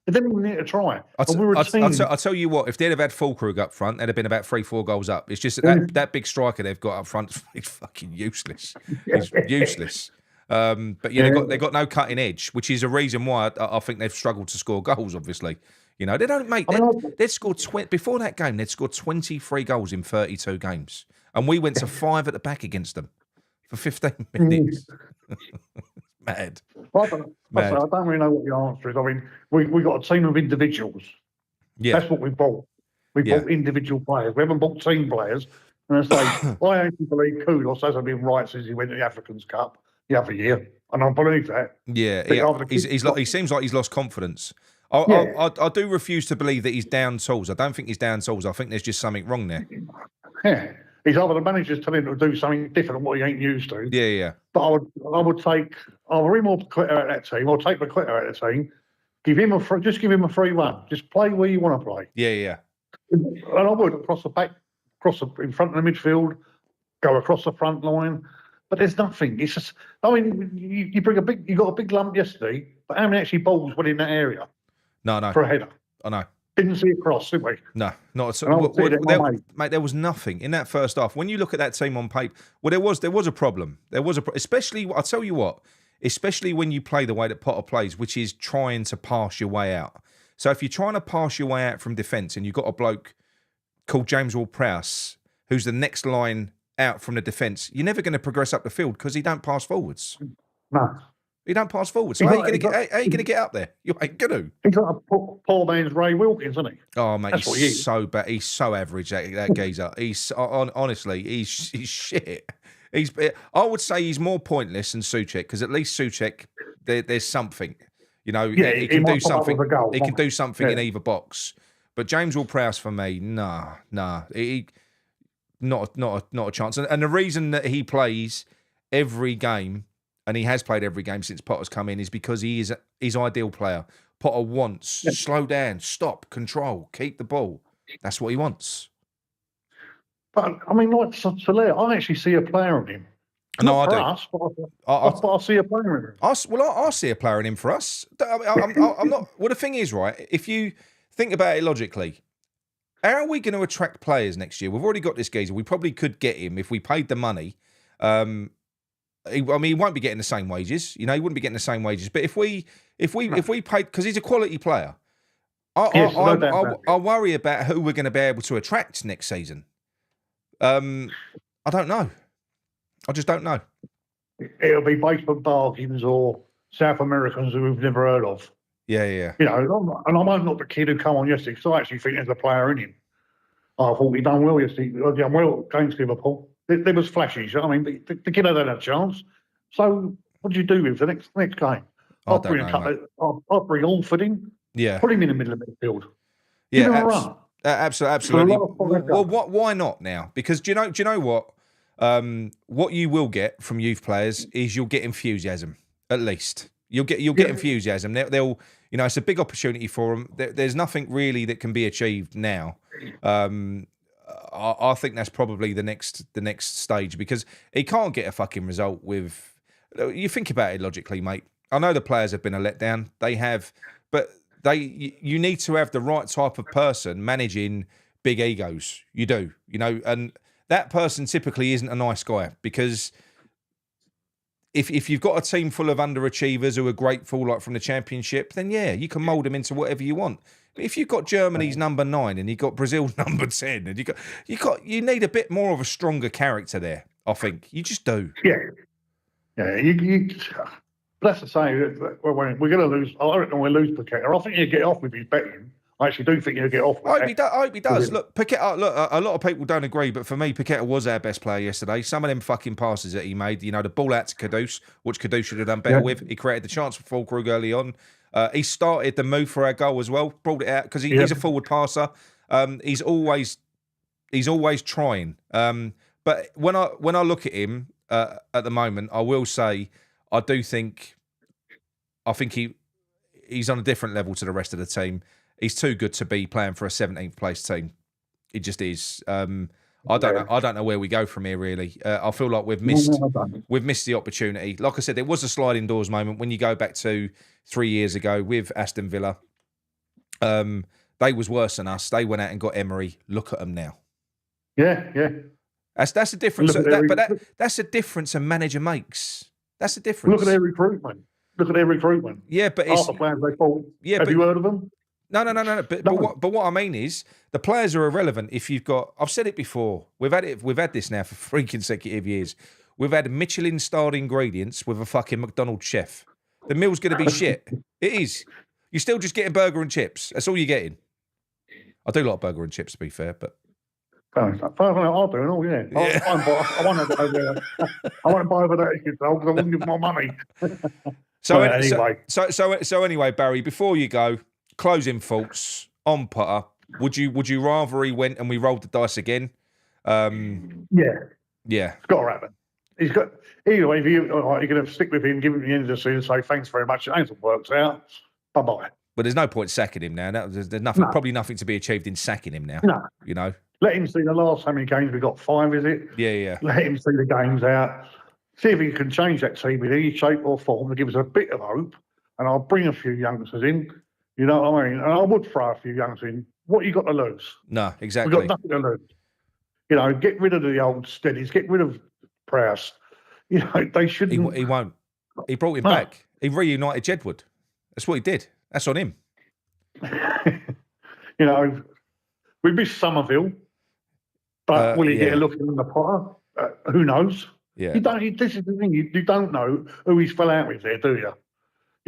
even need to try. I'll tell you what, if they'd have had Fullkrug up front, they'd have been about 3-4 goals up. It's just that big striker they've got up front is fucking useless. He's useless. But they got no cutting edge, which is a reason why I think they've struggled to score goals. Obviously, you know they don't make. They'd scored 20 before that game. They'd scored 23 goals in 32 games. And we went to 5 at the back against them for 15 Mm. minutes. Mad. I don't really know what the answer is. I mean, we got a team of individuals. Yeah. That's what we bought. We bought individual players. We haven't bought team players. And I say, I actually believe Kudos hasn't been right since he went to the Africans Cup the other year. And I believe that. Yeah. He seems like he's lost confidence. I do refuse to believe that he's down tools. I don't think he's down tools. I think there's just something wrong there. Yeah. He's either the manager's telling him to do something different than what he ain't used to. Yeah. But I would take either him or Paqueta out of that team, or take Paqueta out of the team. Just give him a free run. Just play where you want to play. Yeah. And I would across the back, in front of the midfield, go across the front line. But there's nothing. It's just, I mean, you got a big lump yesterday, but how many actually balls went in that area? No. For a header. I know. Didn't see it cross, did we? No, not at all. Mate, there was nothing in that first half. When you look at that team on paper, well, there was a problem. Especially, I'll tell you what, especially when you play the way that Potter plays, which is trying to pass your way out. So if you're trying to pass your way out from defence and you've got a bloke called James Ward-Prowse, who's the next line out from the defence, you're never going to progress up the field because he don't pass forwards. No. He don't pass forward. So how are you going to get up there? You ain't going to. He's like a poor man's Ray Wilkins, isn't he? Oh, mate, That's he's so bad. He's so average, that geezer. He's honestly, he's shit. I would say he's more pointless than Souček, because at least Souček, there's something. You know, he can do something. He can do something in either box. But James Ward-Prowse, for me, nah. He not a chance. And the reason that he plays every game, and he has played every game since Potter's come in, is because he is his ideal player. Potter wants slow down, stop, control, keep the ball. That's what he wants. But I mean, like Soler, I actually see a player in him. No, Not I do. Us, but I see a player in him. I see a player in him for us. I'm not. Well, the thing is, right? If you think about it logically, how are we going to attract players next year? We've already got this geezer. We probably could get him if we paid the money. He won't be getting the same wages. You know, he wouldn't be getting the same wages. But if we paid, because he's a quality player, I worry about who we're going to be able to attract next season. I don't know. I just don't know. It'll be based on bargains or South Americans who we've never heard of. Yeah. You know, and I'm not the kid who come on yesterday, because I actually think there's a player in him. I thought he done well yesterday. Done well against Liverpool. There was flashes. I mean, the kid had a chance. So what do you do with the next game? I'll bring Alford in. Yeah. Put him in the middle of the midfield. Yeah, Give him a run. Absolutely. Well, why not now? Because do you know what? What you will get from youth players is you'll get enthusiasm. At least you'll get enthusiasm. They'll it's a big opportunity for them. There's nothing really that can be achieved now. I think that's probably the next stage, because he can't get a fucking result with. You think about it logically, mate. I know the players have been a letdown. They have, but you need to have the right type of person managing big egos. You do, and that person typically isn't a nice guy, because if you've got a team full of underachievers who are grateful, like from the Championship, then yeah, you can mould them into whatever you want. But if you've got Germany's number 9 and you've got Brazil's number 10, and you need a bit more of a stronger character there. I think you just do. Yeah. That's the same. We're going to lose. I reckon we'll lose Paqueta. I think he'll get off with his betting. I actually do think he'll get off with I hope he does. Look, Paqueta, a lot of people don't agree, but for me, Paqueta was our best player yesterday. Some of them fucking passes that he made, the ball out to Kudus, which Kudus should have done better with. He created the chance for Fullkrug early on. He started the move for our goal as well, brought it out, because he's a forward passer. He's always trying. But when I look at him at the moment, I will say I think he's on a different level to the rest of the team. He's too good to be playing for a 17th place team. He just is. I don't know where we go from here, really. I feel like we've missed the opportunity. Like I said, there was a sliding doors moment when you go back to 3 years ago with Aston Villa. They was worse than us. They went out and got Emery. Look at them now. Yeah. That's the difference. That's a difference a manager makes. That's the difference. Look at their recruitment. Yeah, but it's half the players they bought. Have you heard of them? No. But what I mean is the players are irrelevant if you've got. I've said it before. We've had this now for 3 consecutive years. We've had Michelin-starred ingredients with a fucking McDonald's chef. The meal's going to be shit. It is. You're still just getting burger and chips. That's all you're getting. I do like burger and chips, to be fair, but. I'll do it all, yeah. I want to buy over there. I want to buy over there because I wouldn't give my money. So anyway. So anyway, Barry, before you go, closing thoughts on Potter. Would you rather he went and we rolled the dice again? Yeah. It's got to happen. He's got either way. If you're going to stick with him, give him the end of the season, say thanks very much. It ain't works out. Bye bye. But there's no point sacking him now. There's nothing, probably nothing to be achieved in sacking him now. No, you know. Let him see the last how many games we got. 5, is it? Yeah. Let him see the games out. See if he can change that team in any shape or form to give us a bit of hope. And I'll bring a few youngsters in. You know what I mean? And I would throw a few youngsters in. What you got to lose? No, exactly. We've got nothing to lose. You know, get rid of the old steadies. Get rid of Prowse. You know, they shouldn't. He won't. He brought him back. He reunited Jedward. That's what he did. That's on him. You know, we miss Somerville. But will he get a look in the Potter? Who knows? Yeah. This is the thing. You don't know who he's fell out with there, do you?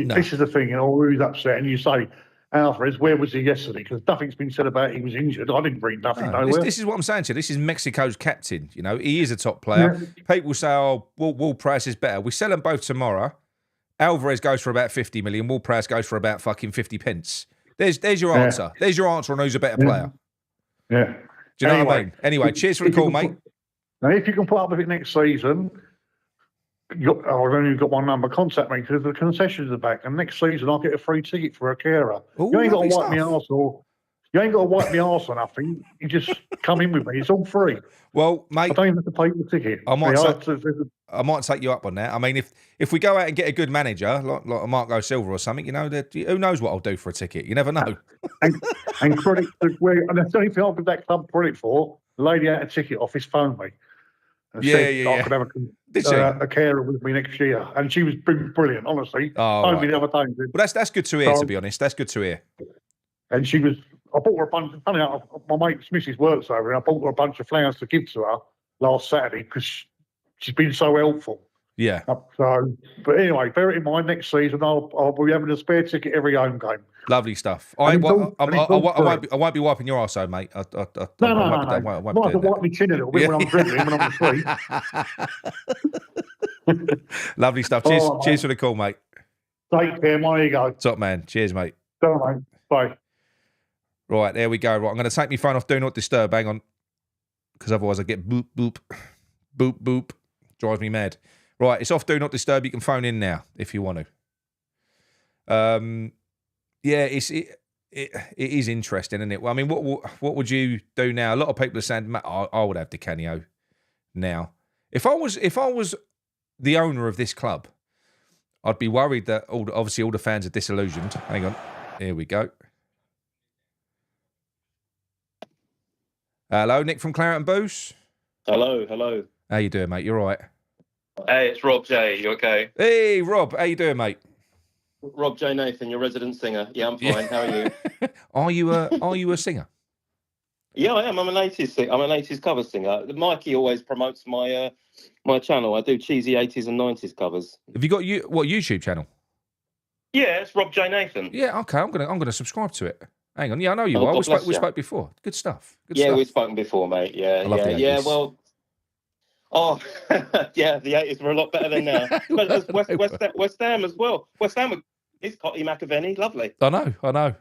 No. This is the thing, or who's upset. And you say, Alvarez, where was he yesterday? Because nothing's been said about he was injured. I didn't read nothing nowhere. This is what I'm saying to you. This is Mexico's captain. You know, he is a top player. Yeah. People say, Will Price is better. We sell them both tomorrow. Alvarez goes for about 50 million. Will Price goes for about fucking 50 pence. There's your answer. There's your answer on who's a better player. Yeah. Do you know what I mean? Anyway, cheers for the call, mate. Now, if you can put up with it next season, I've only got one number. Contact me because the concessions are back, and next season I'll get a free ticket for a carer. Ooh, you ain't got to wipe my arse or you ain't got to wipe my arse or nothing. You just come in with me. It's all free. Well, mate, I don't even have to pay the ticket. I might take you up on that. I mean, if we go out and get a good manager like a Marco Silva or something, you know, who knows what I'll do for a ticket? You never know. and credit and that's the only thing I'll give that club credit for. The lady at a ticket office phoned me. And said I could have a carer with me next year, and she was brilliant, honestly. Phoned me the other day. Well, that's good to hear. To be honest, that's good to hear. And she was. I bought her a bunch. Funny enough, my mate's missus works over, and I bought her a bunch of flowers to give to her last Saturday because she's been so helpful. Yeah. But anyway, bear it in mind. Next season, I'll be having a spare ticket every home game. Lovely stuff. I won't be wiping your arse, mate. No. I might wipe my chin a little bit when I'm dribbling, when I'm asleep. Lovely stuff. Cheers for the call, mate. Take care, my ego. Top man. Cheers, mate. Bye, mate. Bye. Right, there we go. Right, I'm going to take my phone off Do Not Disturb. Hang on. Because otherwise I get boop, boop, boop, boop. Drives me mad. Right, it's off Do Not Disturb. You can phone in now if you want to. Yeah, it is interesting, isn't it? Well, I mean, what would you do now? A lot of people are saying, I would have Di Canio now. If I was the owner of this club, I'd be worried that obviously all the fans are disillusioned. Hang on, here we go. Hello, Nick from Claret and Booze. Hello. How you doing, mate? You all right? Hey, it's Rob J. You okay? Hey, Rob. How you doing, mate? Rob J. Nathan, your resident singer. Yeah, I'm fine. How are you? Are you a singer? Yeah, I am. I'm an 80s cover singer. Mikey always promotes my my channel. I do cheesy 80s and 90s covers. Have you got what YouTube channel? Yeah, it's Rob J. Nathan. Yeah, okay. I'm gonna subscribe to it. Hang on. Yeah, I know you are. We spoke before. Good stuff. We've spoken before, mate. Yeah. Well. Oh, yeah, the 80s were a lot better than now. West Ham as well. West Ham, it's Potty McAvenny, lovely. I know.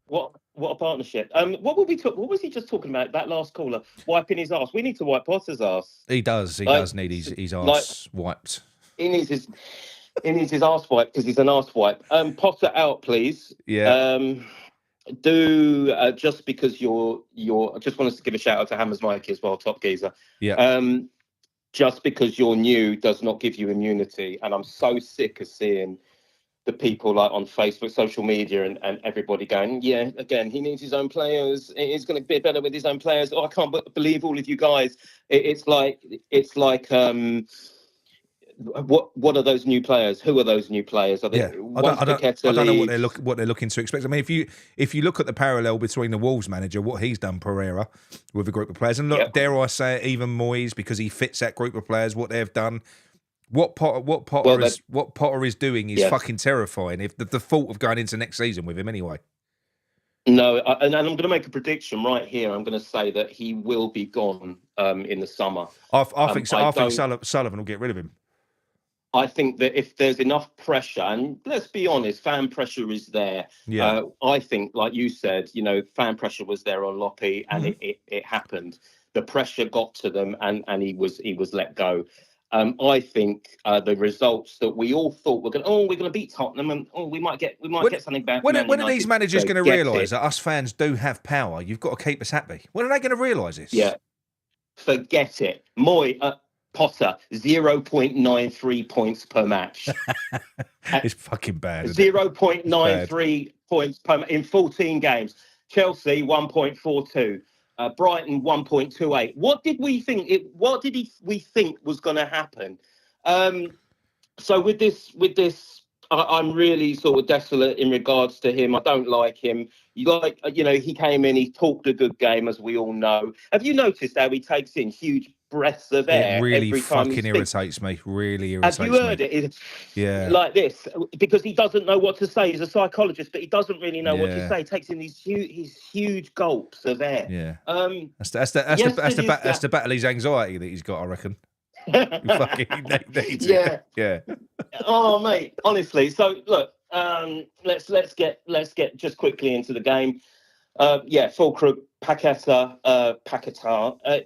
What a partnership. What was he just talking about? That last caller wiping his arse. We need to wipe Potter's arse. He does need his arse wiped. He needs his arse wiped because he's an arse wipe. Potter out, please. Yeah. Just because you're. I just wanted to give a shout out to Hammers Mikey as well, top geezer. Yeah. Just because you're new does not give you immunity, and I'm so sick of seeing the people like on Facebook, social media, and everybody going, yeah, again, he needs his own players. He's going to be better with his own players. Oh, I can't believe all of you guys. It's like what are those new players? Who are those new players? I think I don't know leaves. what they're looking to expect. I mean, if you look at the parallel between the Wolves manager, what he's done, Pereira, with a group of players, and look, Yep. dare I say it, even Moyes, because he fits that group of players, what they've done. What Potter is doing is fucking terrifying. If the thought of going into next season with him anyway. No, and I'm going to make a prediction right here. I'm going to say that he will be gone in the summer. I think Sullivan will get rid of him. I think that if there's enough pressure, and let's be honest, fan pressure is there. Yeah. I think, like you said, fan pressure was there on Loppy, and it happened. The pressure got to them, and he was let go. I think the results that we all thought we're going to beat Tottenham, and we might get something back. When are these managers going to realise that us fans do have power? You've got to keep us happy. When are they going to realise this? Yeah, forget it. Potter 0.93 points per match. It's fucking bad. 0.93 points per in 14 games. Chelsea 1.42. Brighton 1.28. What did we think? We think was going to happen? So with this, I'm really sort of desolate in regards to him. I don't like him. He came in, he talked a good game, as we all know. Have you noticed how he takes in huge breaths of air? It really every time fucking irritates me. Really irritates me. Have you heard it? Yeah. Like this, because he doesn't know what to say. He's a psychologist, but he doesn't really know what to say. He takes in these huge gulps of air. Yeah. That's the battle his anxiety that he's got, I reckon. Yeah. Oh, mate, honestly. So look, let's get just quickly into the game. Fulkrug, Paquetá,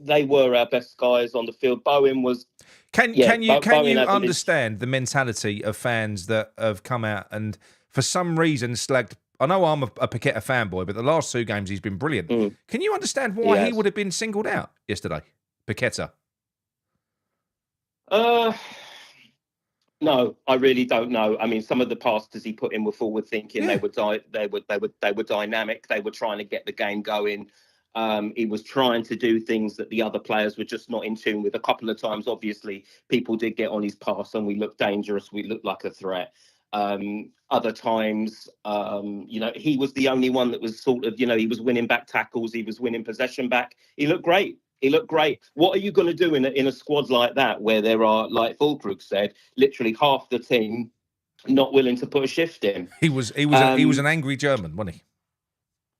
they were our best guys on the field. Bowen was. Can you understand the mentality of fans that have come out and for some reason slagged? I know I'm a Paquetá fanboy, but the last 2 games he's been brilliant. Can you understand why he would have been singled out yesterday, Paquetá? No, I really don't know. I mean, some of the passes he put in were forward thinking. They were dynamic. They were trying to get the game going. He was trying to do things that the other players were just not in tune with. A couple of times, obviously, people did get on his pass and we looked dangerous. We looked like a threat. Other times, he was the only one that was sort of, he was winning back tackles. He was winning possession back. He looked great. What are you going to do in a squad like that, where there are, like Fullkrug said, literally half the team not willing to put a shift in? He was an angry German, wasn't he?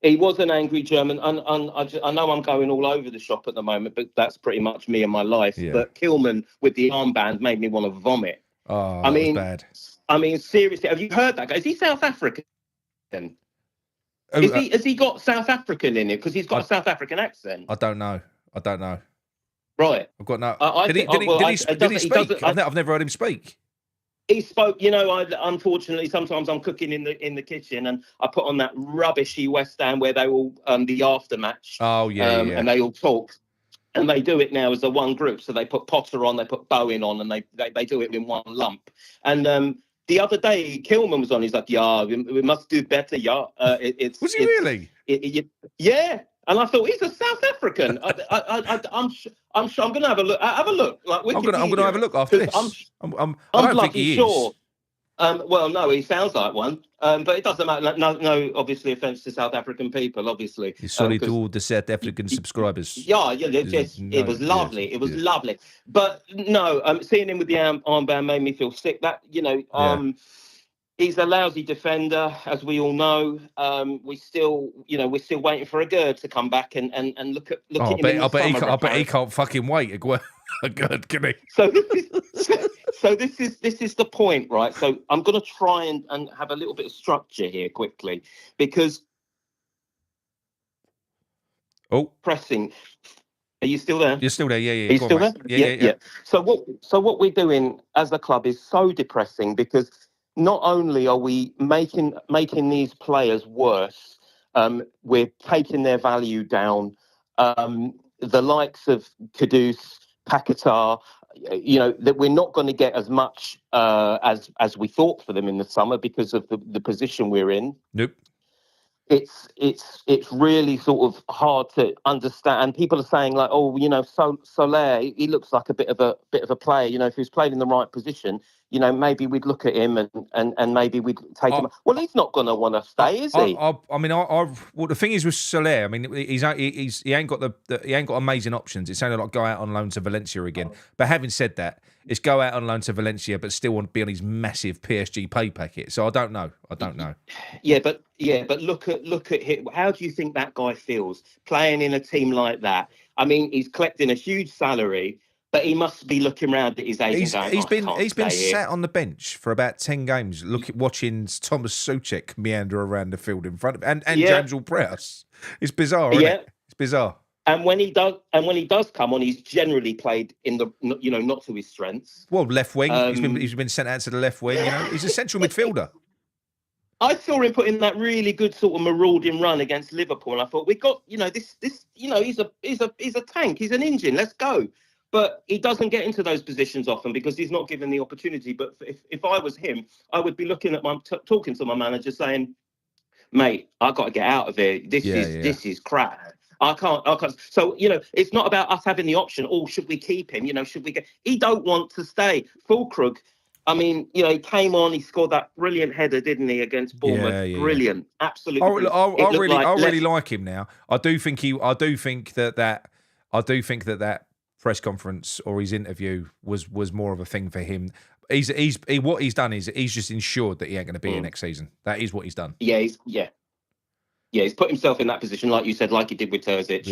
He was an angry German, and I know I'm going all over the shop at the moment, but that's pretty much me and my life. Yeah. But Kilman with the armband made me want to vomit. Oh, that was bad. I mean, seriously, have you heard that guy? Is he South African? Has he got South African in it? Because he's got a South African accent. I don't know. Right. I've got no. Did he speak? I've never heard him speak. He spoke. Unfortunately, sometimes I'm cooking in the kitchen and I put on that rubbishy West Ham where they all the aftermatch. Oh yeah. And they all talk. And they do it now as a one group. So they put Potter on, they put Bowen on, and they do it in one lump. And the other day, Kilman was on. He's like, "Yeah, we must do better." Yeah, was he really? Yeah. And I thought he's a South African. I'm sure. I'm going to have a look. Have a look. Like I'm going to have a look after this. I don't think he sure. is. Well, no, he sounds like one. But it doesn't matter. No, obviously, offence to South African people. Obviously, sorry to all the South African subscribers. Yeah. It was lovely. It was lovely. But no, seeing him with the armband made me feel sick. He's a lousy defender, as we all know. We're still waiting for a Gerd to come back and look at him. I bet he can't fucking wait. A Gerd, can he? So this is the point, right? So I'm going to try and have a little bit of structure here quickly, because pressing. Are you still there? You're still there, yeah. Are you still there? Yeah. So what we're doing as a club is so depressing, because not only are we making these players worse, we're taking their value down. The likes of Kudus, Paquetá, that we're not going to get as much as we thought for them in the summer because of the position we're in. Nope. it's really sort of hard to understand. And people are saying like, oh, Soler, he looks like a bit of a player. If he was playing in the right position, maybe we'd look at him and maybe we'd take him. Well, he's not going to want to stay, is he? Well, the thing is with Soler, I mean, he ain't got amazing options. It's only like go out on loan to Valencia again. But having said that, it's go out on loan to Valencia, but still want to be on his massive PSG pay packet. So I don't know. Yeah, but look at him. How do you think that guy feels playing in a team like that? I mean, he's collecting a huge salary, but he must be looking around at his agent going, He's been sat on the bench for about 10 games, watching Thomas Soucek meander around the field in front of and James Ward-Prowse. It's bizarre, isn't it? It's bizarre. And when he does come on, he's generally played in the not to his strengths. Well, left wing. He's been sent out to the left wing. He's a central midfielder. I saw him put in that really good sort of marauding run against Liverpool, and I thought we got this he's a tank, he's an engine. Let's go. But he doesn't get into those positions often because he's not given the opportunity. But if I was him, I would be looking at talking to my manager, saying, "Mate, I got to get out of here. This is crap." I can't. So, it's not about us having the option. Oh, should we keep him? Should we get? He don't want to stay. Fulkrug, I mean, he came on. He scored that brilliant header, didn't he, against Bournemouth? Brilliant, absolutely. I really like him now. I do think that press conference or his interview was more of a thing for him. What he's done is he's just ensured that he ain't going to be here next season. That is what he's done. Yeah, he's put himself in that position, like you said, like he did with Terzic.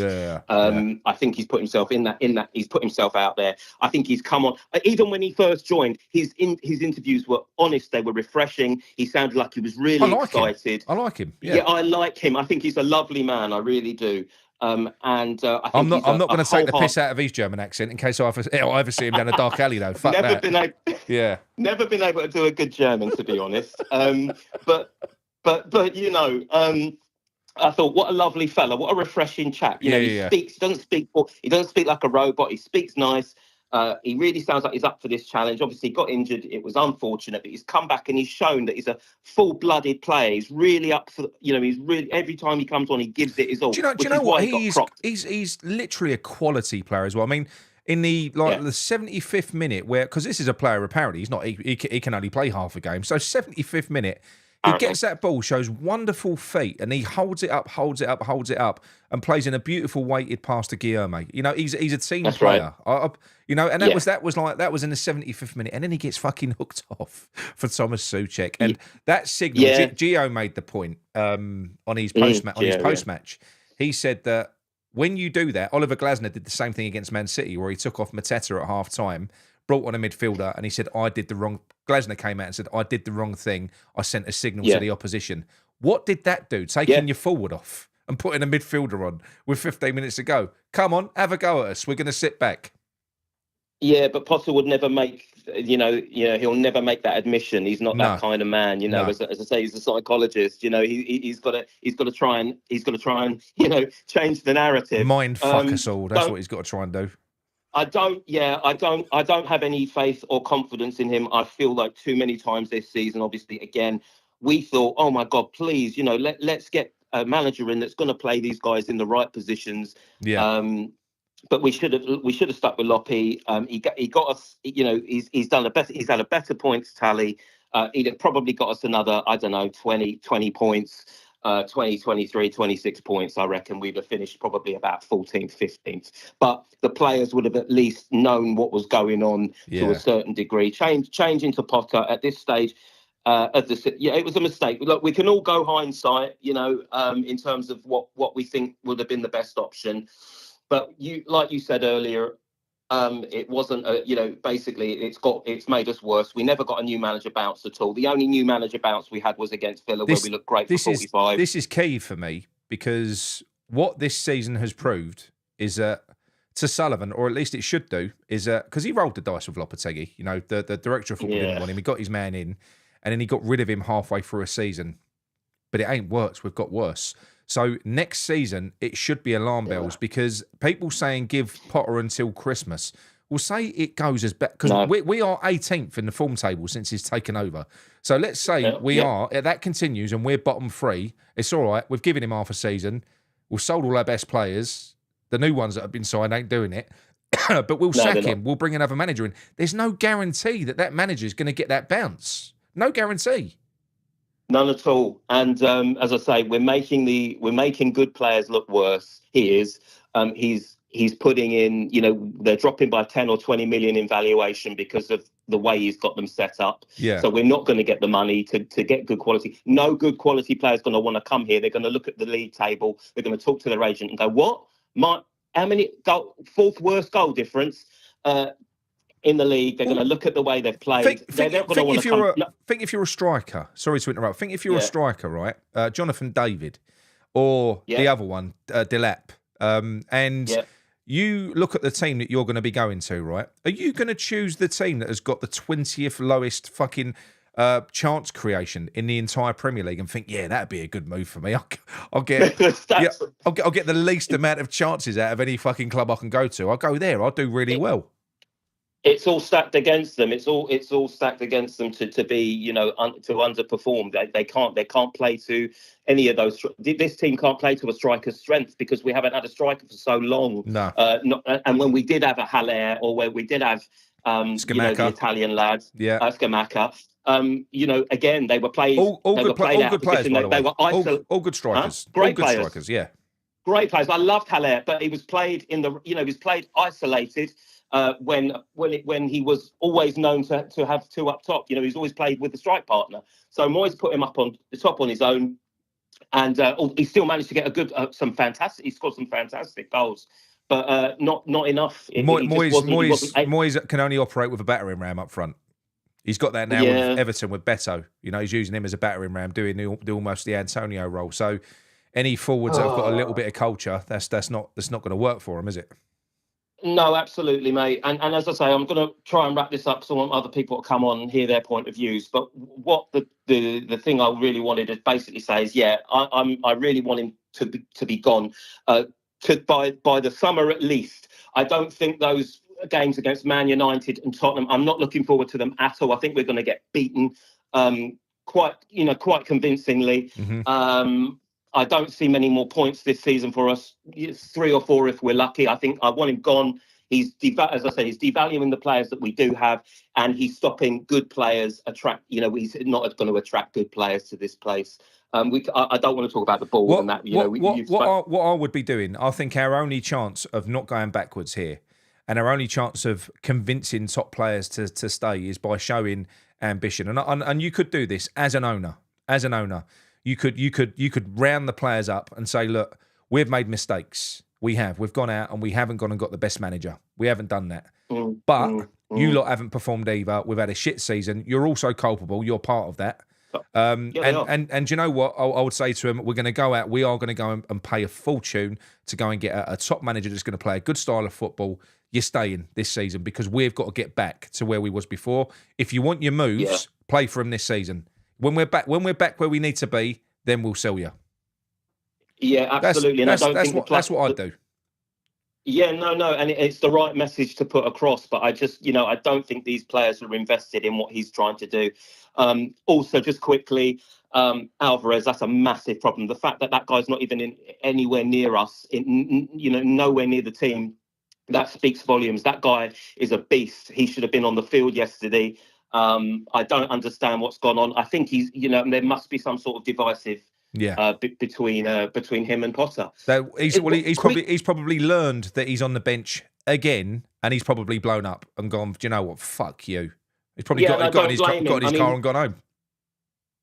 I think he's put himself in that. He's put himself out there. I think he's come on. Even when he first joined, his interviews were honest. They were refreshing. He sounded like he was really excited. I like him. Yeah, I like him. I think he's a lovely man. I really do. I think I'm not going to take the piss out of his German accent in case I ever see him down a dark alley though. Fuck that. Never been able to do a good German, to be honest. But I thought, what a lovely fella, what a refreshing chap. He speaks. He doesn't speak like a robot. He speaks nice. He really sounds like he's up for this challenge. Obviously, he got injured. It was unfortunate, but he's come back and he's shown that he's a full-blooded player. He's really up for. He's really every time he comes on, he gives it his all. Do you know what? He's literally a quality player as well. I mean, in the 75th minute, because this is a player apparently he's not. He can only play half a game. So 75th minute. He gets that ball, shows wonderful feet, and he holds it up, and plays in a beautiful weighted pass to Guillaume. He's a team player. Right. That was in the 75th minute, and then he gets fucking hooked off for Thomas Soucek, and that signal. Gio made the point on his post match. He said that when you do that, Oliver Glasner did the same thing against Man City, where he took off Mateta at half time. Brought on a midfielder, and he said, I did the wrong. Glasner came out and said, I did the wrong thing. I sent a signal to the opposition. What did that do? Taking your forward off and putting a midfielder on with 15 minutes to go. Come on, have a go at us. We're going to sit back. Yeah, but Potter would never make, he'll never make that admission. He's not that kind of man. As I say, he's a psychologist. He's got to try and change the narrative. Mind fuck us all. That's what he's got to try and do. I don't have any faith or confidence in him. I feel like too many times this season, obviously, again, we thought, oh my God, please, let's get a manager in that's going to play these guys in the right positions. Yeah. But we should have stuck with Loppy. He got us, he's had a better points tally. He'd have probably got us another, 20 points. 23, 26 points, I reckon we'd have finished probably about 14th, 15th. But the players would have at least known what was going on to a certain degree. Changing to Potter at this stage, it was a mistake. Look, we can all go hindsight, in terms of what we think would have been the best option. But like you said earlier, it wasn't, basically it's made us worse. We never got a new manager bounce at all. The only new manager bounce we had was against Villa, where we looked great for 45. This is key for me, because what this season has proved is that to Sullivan, or at least it should do, is because he rolled the dice with Lopetegui. The director of football didn't want him. He got his man in, and then he got rid of him halfway through a season. But it ain't worked. We've got worse. So next season, it should be alarm bells, because people saying give Potter until Christmas. We'll say it goes as bad because we are 18th in the form table since he's taken over. So let's say that continues and we're bottom 3. It's all right. We've given him half a season. We've sold all our best players. The new ones that have been signed ain't doing it. But we'll sack him. We'll bring another manager in. There's no guarantee that manager is going to get that bounce. No guarantee. None at all. And as I say, we're making good players look worse. He's putting in, they're dropping by 10 or 20 million in valuation because of the way he's got them set up. Yeah. So we're not going to get the money to get good quality. No good quality player is going to want to come here. They're going to look at the league table. They're going to talk to their agent and go, what? How many fourth worst goal difference in the league? They're going to look at the way they've played. Think if you're a striker. Sorry to interrupt. Think if you're a striker, right? Jonathan David or the other one, Delap. You look at the team that you're going to be going to, right? Are you going to choose the team that has got the 20th lowest fucking chance creation in the entire Premier League and think, yeah, that'd be a good move for me. I'll get the least amount of chances out of any fucking club I can go to. I'll go there. I'll do really well. It's all stacked against them. It's all stacked against them to be, to underperform. They can't play to any of those. This team can't play to a striker's strength because we haven't had a striker for so long. No. And when we did have a Haller or where we did have, the Italian lads, Scamacca. Again, they were playing. All good players, by the way. They were all good strikers. Great all good players. Strikers, yeah. Great players. I loved Haller, but he was played he was played isolated. When he was always known to have two up top, he's always played with the strike partner. So Moyes put him up on the top on his own, and he still managed to get a good, He scored some fantastic goals, but not enough. Moyes can only operate with a battering ram up front. He's got that now with Everton with Beto. He's using him as a battering ram, doing almost the Antonio role. So any forwards that have got a little bit of culture, that's not going to work for him, is it? No, absolutely, mate. And as I say, I'm going to try and wrap this up so I want other people to come on and hear their point of views. But what the thing I really wanted to basically say is, I really want him to be gone by the summer at least. I don't think those games against Man United and Tottenham, I'm not looking forward to them at all. I think we're going to get beaten quite convincingly. Mm-hmm. I don't see many more points this season for us. 3 or 4 if we're lucky. I think I want him gone. He's devaluing the players that we do have, and he's stopping good players attract. He's not going to attract good players to this place. I don't want to talk about the ball and that. What I would be doing, I think our only chance of not going backwards here, and our only chance of convincing top players to stay is by showing ambition. And you could do this as an owner. You could round the players up and say, look, we've made mistakes. We've gone out and we haven't gone and got the best manager. We haven't done that. But you lot haven't performed either. We've had a shit season. You're also culpable. You're part of that. And you know what? I would say to him, we're going to go out. We are going to go and pay a fortune to go and get a top manager that's going to play a good style of football. You're staying this season because we've got to get back to where we was before. If you want your moves, play for him this season. When we're back where we need to be, then we'll sell you. Yeah, absolutely. That's what I'd do. Yeah, no, and it's the right message to put across. But I just, I don't think these players are invested in what he's trying to do. Also, just quickly, Alvarez, that's a massive problem. The fact that guy's not even anywhere near us, nowhere near the team, that speaks volumes. That guy is a beast. He should have been on the field yesterday. I don't understand what's gone on. I think he's, there must be some sort of divisive between him and Potter. So he's probably learned that he's on the bench again, and he's probably blown up and gone, do you know what? Fuck you. He's probably got in his car and gone home.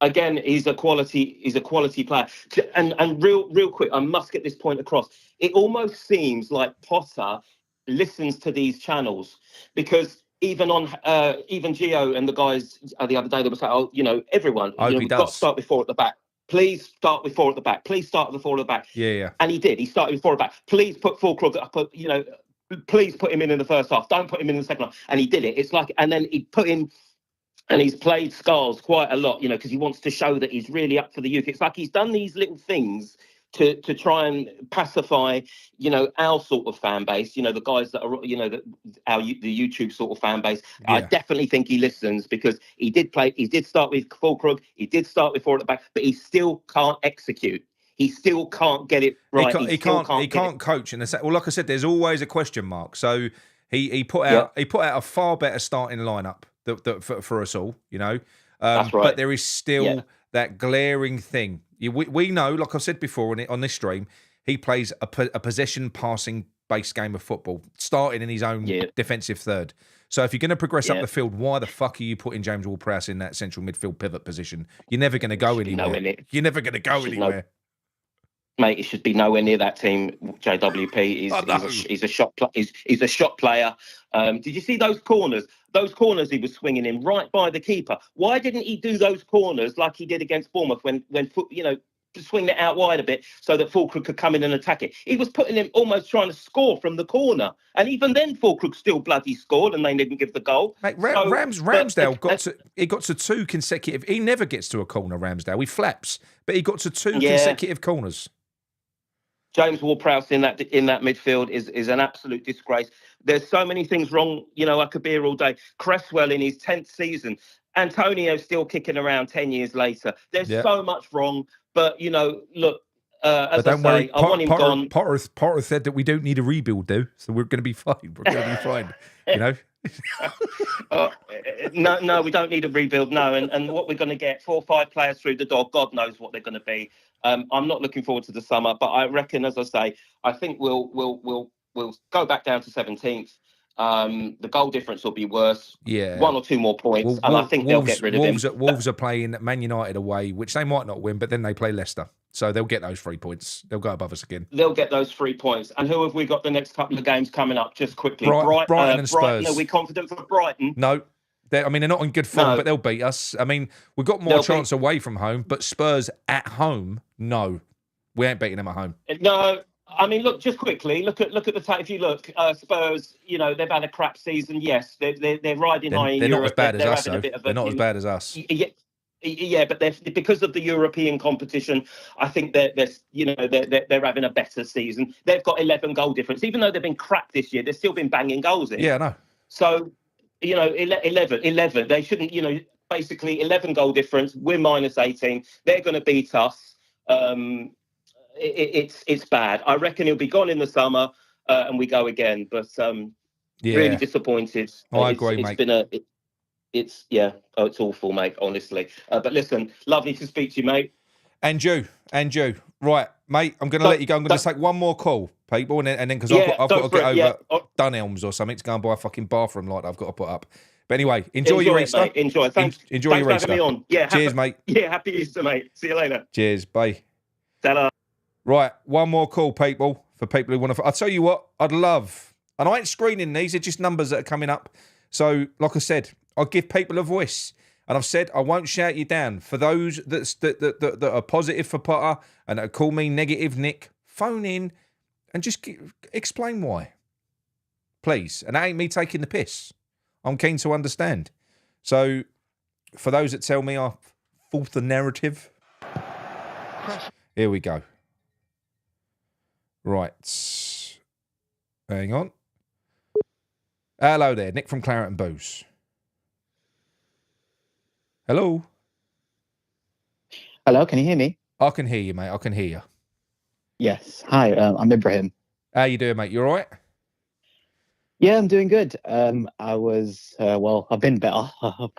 Again, he's a quality player. And real quick, I must get this point across. It almost seems like Potter listens to these channels because even Gio and the guys the other day, they were saying, everyone, we've got to start with 4 at the back. Please start with 4 at the back. Please start with the 4 at the back. Yeah. And he did. He started with 4 at the back. Please put Fullkrug up. Please put him in the first half. Don't put him in the second half. And he did it. It's like, and then he put in, and he's played Scars quite a lot, because he wants to show that he's really up for the youth. It's like he's done these little things to try and pacify, our sort of fan base, the guys that are, the YouTube sort of fan base. Yeah. I definitely think he listens, because he did start with Fullkrug, he did start with 4 at the back, but he still can't execute. He still can't get it right. He can't coach in the well, like I said, there's always a question mark. So he put out a far better starting lineup for us all, That's right. But there is still that glaring thing. We know, like I've said before on this stream, he plays a possession passing based game of football, starting in his own defensive third. So if you're going to progress up the field, why the fuck are you putting James Ward-Prowse in that central midfield pivot position? You're never going to go anywhere. You're never going to go anywhere. Mate, he should be nowhere near that team. JWP he's a shot he's a shot player. Did you see those corners? Those corners he was swinging in right by the keeper. Why didn't he do those corners like he did against Bournemouth when swing it out wide a bit so that Fulkrug could come in and attack it? He was putting him almost trying to score from the corner, and even then Fulkrug still bloody scored, and they didn't give the goal. Mate, Ramsdale got to 2 consecutive. He never gets to a corner. Ramsdale, he flaps, but he got to 2 consecutive corners. James Ward-Prowse in that midfield is an absolute disgrace. There's so many things wrong. I could be here all day. Cresswell in his 10th season. Antonio still kicking around 10 years later. There's so much wrong. But, look, as I say, I want him gone. Potter said that we don't need a rebuild, though, so we're going to be fine. We're going to be fine, No, we don't need a rebuild, no. And what we're going to get, 4 or 5 players through the door, God knows what they're going to be. I'm not looking forward to the summer, but I reckon, as I say, I think we'll go back down to 17th. The goal difference will be worse. Yeah, 1 or 2 more points, and I think they'll get rid of him. Wolves are playing Man United away, which they might not win, but then they play Leicester, so they'll get those 3 points. They'll go above us again. They'll get those 3 points. And who have we got the next couple of games coming up? Just quickly, Brighton and Spurs. Brighton, are we confident for Brighton? No. They're not in good form, but they'll beat us. I mean, we've got more chance away from home, but Spurs at home, no. We ain't beating them at home. No. I mean, look, just quickly, look at the if you look, Spurs, they've had a crap season. Yes, they're riding high in Europe. They're not as bad as us, though. They're not as bad as us. Yeah, but because of the European competition, I think they're having a better season. They've got 11 goal difference, even though they've been crap this year. They've still been banging goals in. Yeah, I know. So 11. They shouldn't. Basically 11 goal difference. We're minus 18. They're going to beat us. It's bad. I reckon he'll be gone in the summer, and we go again. But really disappointed. I agree, mate. It's awful, mate. Honestly. But listen, lovely to speak to you, mate. And you. Right, mate. I'm going to let you go. I'm going to take one more call, people, and then because I've got to get over Dunelms or something to go and buy a fucking bathroom light I've got to put up. But anyway, enjoy your Easter. Mate. Enjoy. Thanks. Enjoy your Easter. Thanks for having me on. Yeah. Cheers, mate. Yeah. Happy Easter, mate. See you later. Cheers. Bye. Ta-da. Right, one more call, people, for people who want to... I'll tell you what, I'd love... And I ain't screening these, they're just numbers that are coming up. So, like I said, I'll give people a voice. And I've said I won't shout you down. For those that are positive for Potter and that call me negative Nick, phone in and just explain why. Please. And that ain't me taking the piss. I'm keen to understand. So, for those that tell me I fooled the narrative, here we go. Right. Hang on. Hello there, Nick from Claret and Booze. Hello. Hello, can you hear me? I can hear you, mate. I can hear you. Yes. Hi, I'm Ibrahim. How you doing, mate? You all right? Yeah, I'm doing good. I've been better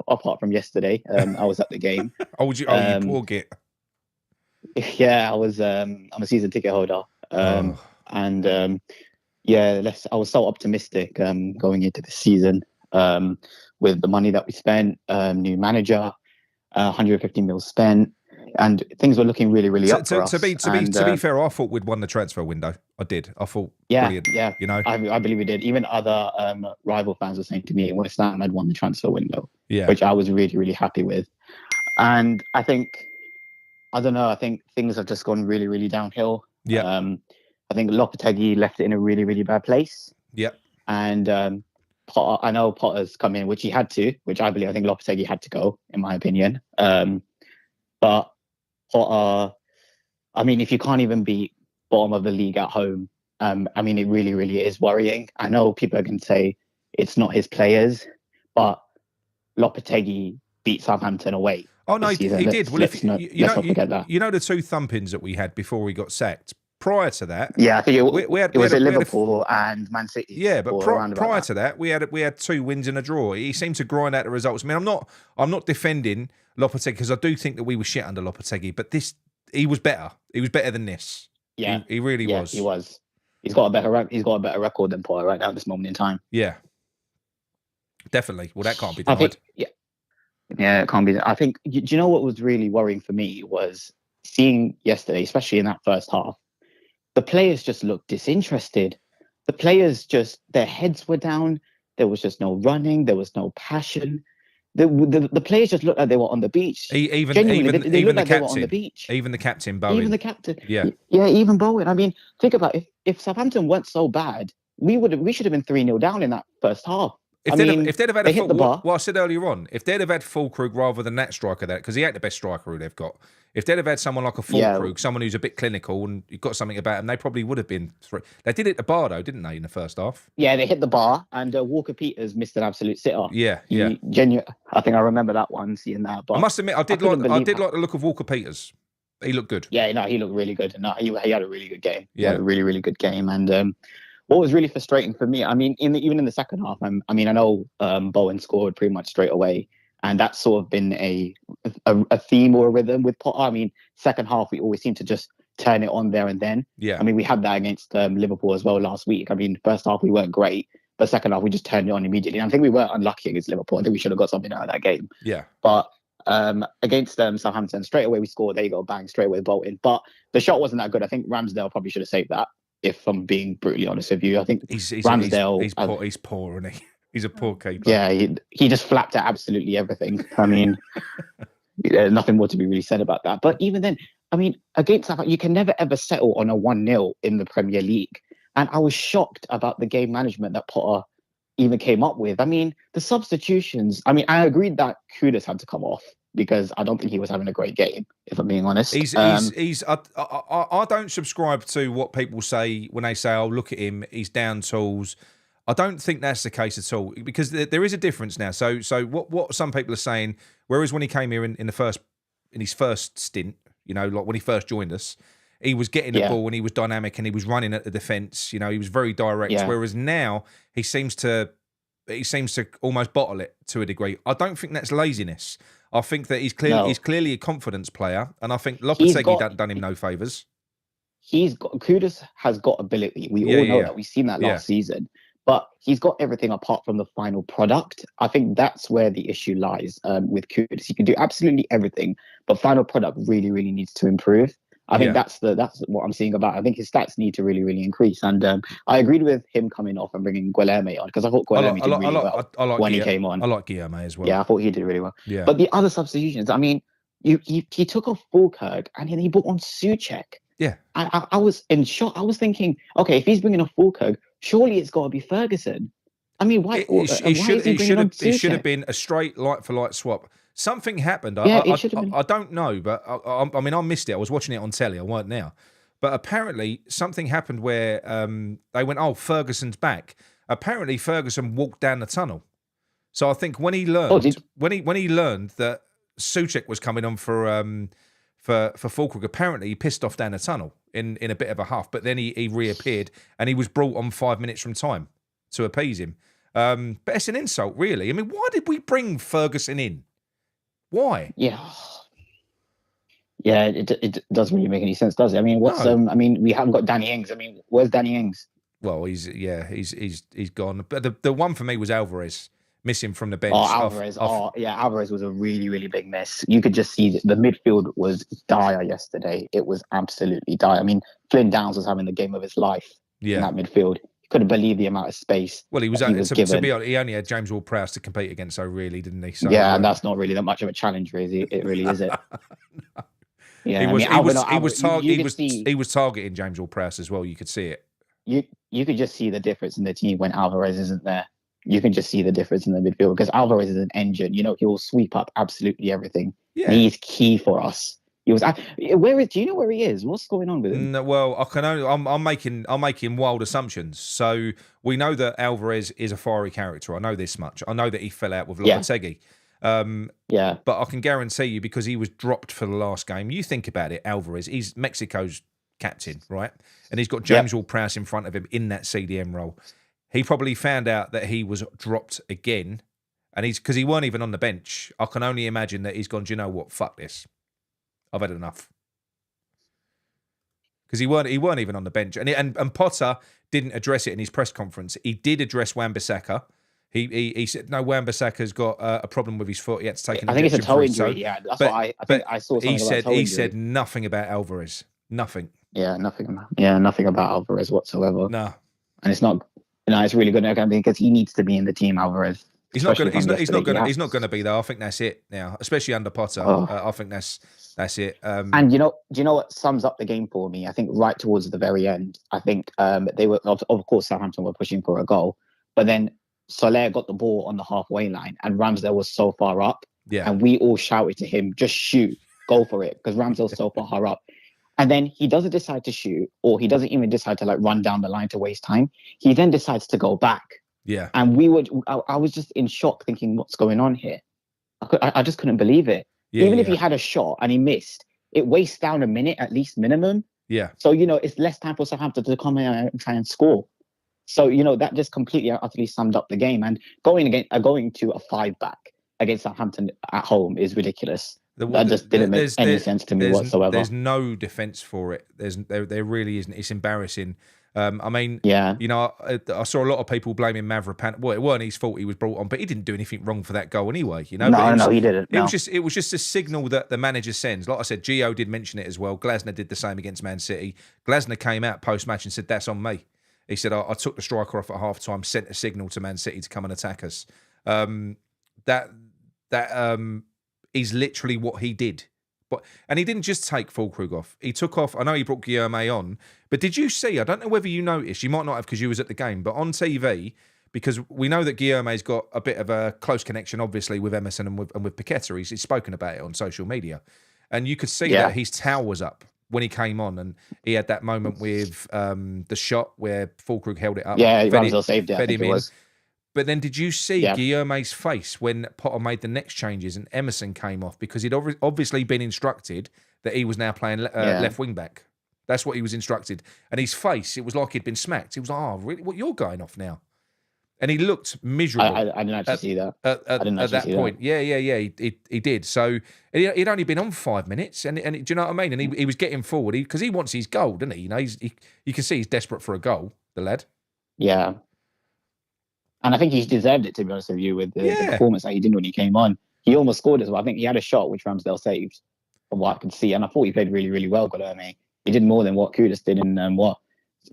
apart from yesterday. I was at the game. You poor git. Yeah, I was. I'm a season ticket holder. I was so optimistic going into the season with the money that we spent, new manager, 150 mil spent, and things were looking really, really up for us. To be fair, I thought we'd won the transfer window. I did. I thought brilliant. Yeah. I believe we did. Even other rival fans were saying to me, West Ham had won the transfer window, which I was really, really happy with. And I think things have just gone really, really downhill. Yeah. I think Lopetegui left it in a really, really bad place. Yeah. And Potter, I know Potter's come in, which he had to, I think Lopetegui had to go, in my opinion. But Potter, I mean, if you can't even beat bottom of the league at home, I mean, it really, really is worrying. I know people are going to say it's not his players, but Lopetegui beat Southampton away Oh no, this season. he did. Well, Let's not forget that. you know the 2 thumpings that we had before we got sacked. Prior to that, Yeah, I think it was at we had Liverpool and Man City. yeah, but prior to that, we had 2 wins and a draw. He seemed to grind out the results. I mean, I'm not defending Lopetegui because I do think that we were shit under Lopetegui, but he was better. He was better than this. Yeah, he really was. He was. He's got a better record than Potter right now at this moment in time. Yeah, definitely. Well, that can't be denied. Yeah, it can't be. I think. Do you know what was really worrying for me was seeing yesterday, especially in that first half, the players just looked disinterested. The players their heads were down. There was just no running. There was no passion. The players just looked like they were on the beach. Even they looked like the captain, they were on the beach. Even the captain, Bowen. Even the captain. Yeah. Yeah, even Bowen. I mean, think about if Southampton weren't so bad, we should have been 3-0 down in that first half. If they'd have had what I said earlier on, if they'd have had Fullkrug rather than that striker, because he ain't the best striker who they've got. If they'd have had someone like a Fullkrug, someone who's a bit clinical and you've got something about him, they probably would have been 3. They did it to bar though, didn't they, in the first half? Yeah, they hit the bar and Walker Peters missed an absolute sitter. Yeah. I think I remember that one, seeing that. But I must admit, I did like the look of Walker Peters. He looked good. Yeah, no, he looked really good. No, he had a really good game. Yeah, he had a really, really good game. And what was really frustrating for me, I mean, even in the second half, I know Bowen scored pretty much straight away, and that's sort of been a theme or a rhythm with Potter. I mean, second half we always seem to just turn it on there and then. Yeah. I mean, we had that against Liverpool as well last week. I mean, first half we weren't great, but second half we just turned it on immediately. And I think we were unlucky against Liverpool. I think we should have got something out of that game. Yeah. But against Southampton, straight away we scored. There you go, bang, straight away Bolton. But the shot wasn't that good. I think Ramsdale probably should have saved that. If I'm being brutally honest with you, I think Ramsdale. He's poor, isn't he? He's a poor keeper. Yeah, he just flapped at absolutely everything. I mean, nothing more to be really said about that. But even then, I mean, against Southampton, you can never ever settle on a 1-0 in the Premier League. And I was shocked about the game management that Potter even came up with. I mean, the substitutions. I mean, I agreed that Kudus had to come off because I don't think he was having a great game, if I'm being honest. I don't subscribe to what people say when they say, "Oh, look at him, he's down tools." I don't think that's the case at all, because there is a difference now. So what some people are saying, whereas when he came here in his first stint, you know, like when he first joined us, he was getting the ball and he was dynamic and he was running at the defence. You know, he was very direct. Yeah. Whereas now he seems to almost bottle it to a degree. I don't think that's laziness. I think that he's clearly a confidence player, and I think Lopetegui done him no favours. Kudus has got ability. We all know that. We've seen that last season. But he's got everything apart from the final product. I think that's where the issue lies with Kudus. He can do absolutely everything, but final product really, really needs to improve. I think that's what I'm seeing about. I think his stats need to really, really increase. And I agreed with him coming off and bringing Guilherme on, because I thought Guilherme did really well when he came on. I like Guilherme as well. Yeah, I thought he did really well. Yeah. But the other substitutions, I mean, he took off Fulkrug and then he brought on Souček. Yeah. I was in shock. I was thinking, okay, if he's bringing off Fulkrug, surely it's got to be Ferguson. I mean, why? It should have been a straight like-for-like swap. Something happened. Yeah, I don't know, but I mean, I missed it. I was watching it on telly. I weren't there. But apparently something happened where they went, "Oh, Ferguson's back." Apparently Ferguson walked down the tunnel. So I think when he learned when he learned that Souček was coming on for Fulkrug, apparently he pissed off down the tunnel in a bit of a huff. But then he reappeared and he was brought on 5 minutes from time to appease him. But it's an insult, really. I mean, why did we bring Ferguson in? Why? Yeah, it doesn't really make any sense, does it? I mean, I mean, we haven't got Danny Ings. I mean, where's Danny Ings? Well, he's gone. But the one for me was Alvarez missing from the bench. Oh, Alvarez. Alvarez was a really, really big miss. You could just see the midfield was dire yesterday. It was absolutely dire. I mean, Flynn Downs was having the game of his life in that midfield. Couldn't believe the amount of space. Well, he was given. To be honest, he only had James Ward-Prowse to compete against, so really, didn't he? So, and that's not really that much of a challenge, really. It really is it. No. Yeah, he was targeting James Ward-Prowse as well. You could see it. You could just see the difference in the team when Alvarez isn't there. You can just see the difference in the midfield, because Alvarez is an engine. You know, he will sweep up absolutely everything. Yeah. He's key for us. He was. Where is? Do you know where he is? What's going on with him? No, well, I can only. I'm making wild assumptions. So we know that Alvarez is a fiery character. I know this much. I know that he fell out with Lopetegui. Yeah. But I can guarantee you, because he was dropped for the last game. You think about it, Alvarez. He's Mexico's captain, right? And he's got James Ward-Prowse in front of him in that CDM role. He probably found out that he was dropped again, and because he weren't even on the bench. I can only imagine that he's gone, do you know what? Fuck this. I've had enough. Because he weren't even on the bench, and Potter didn't address it in his press conference. He did address Wan-Bissaka. He said no. Wan-Bissaka's got a problem with his foot. He had to take an I think it's a toe injury. So. Yeah, that's what I think. I saw something about toe He injury. said nothing about Alvarez. Nothing. Yeah, nothing about Alvarez whatsoever. No, and it's not. No, it's really good because he needs to be in the team. Alvarez. He's not going to be there. I think that's it now, especially under Potter. I think that's it. And do you know what sums up the game for me? I think right towards the very end, I think they were, of course, Southampton were pushing for a goal, but then Soler got the ball on the halfway line, and Ramsdale was so far up, and we all shouted to him, "Just shoot, go for it," because Ramsdale's so far up. And then he doesn't decide to shoot, or he doesn't even decide to run down the line to waste time. He then decides to go back. Yeah. And I was just in shock thinking, what's going on here? I just couldn't believe it. Yeah, Even if he had a shot and he missed, it wastes down a minute at least minimum. Yeah. So, it's less time for Southampton to come in and try and score. So, that just completely utterly summed up the game. And going to a 5-back against Southampton at home is ridiculous. That just didn't make any sense to me whatsoever. There's no defence for it. There really isn't. It's embarrassing. I saw a lot of people blaming Mavropanos. Well, it weren't his fault he was brought on, but he didn't do anything wrong for that goal anyway. No, he didn't. No. It was just a signal that the manager sends. Like I said, Gio did mention it as well. Glasner did the same against Man City. Glasner came out post-match and said, "That's on me." He said, I took the striker off at half-time, sent a signal to Man City to come and attack us. That is literally what he did. And he didn't just take Fullkrug off. He took off, I know he brought Guillaume on, but did you see, I don't know whether you noticed, you might not have because you was at the game, but on TV, because we know that Guillaume's got a bit of a close connection, obviously, with Emerson and with Paqueta. He's spoken about it on social media. And you could see that his towel was up when he came on, and he had that moment with the shot where Fullkrug held it up. Yeah, Ramsdale saved it, I think it was. But then did you see Guillaume's face when Potter made the next changes and Emerson came off? Because he'd obviously been instructed that he was now playing left wing back. That's what he was instructed. And his face, it was like he'd been smacked. He was like, "Oh, really? What, you're going off now?" And he looked miserable. I didn't actually see that. At that point. Yeah. He did. So he'd only been on 5 minutes. And do you know what I mean? And he was getting forward because he wants his goal, doesn't he? You can see he's desperate for a goal, the lad. Yeah. And I think he deserved it, to be honest with you, with the performance that he did when he came on. He almost scored as well. I think he had a shot which Ramsdale saved, from what I could see. And I thought he played really, really well, Guilherme. He did more than what Kudus did in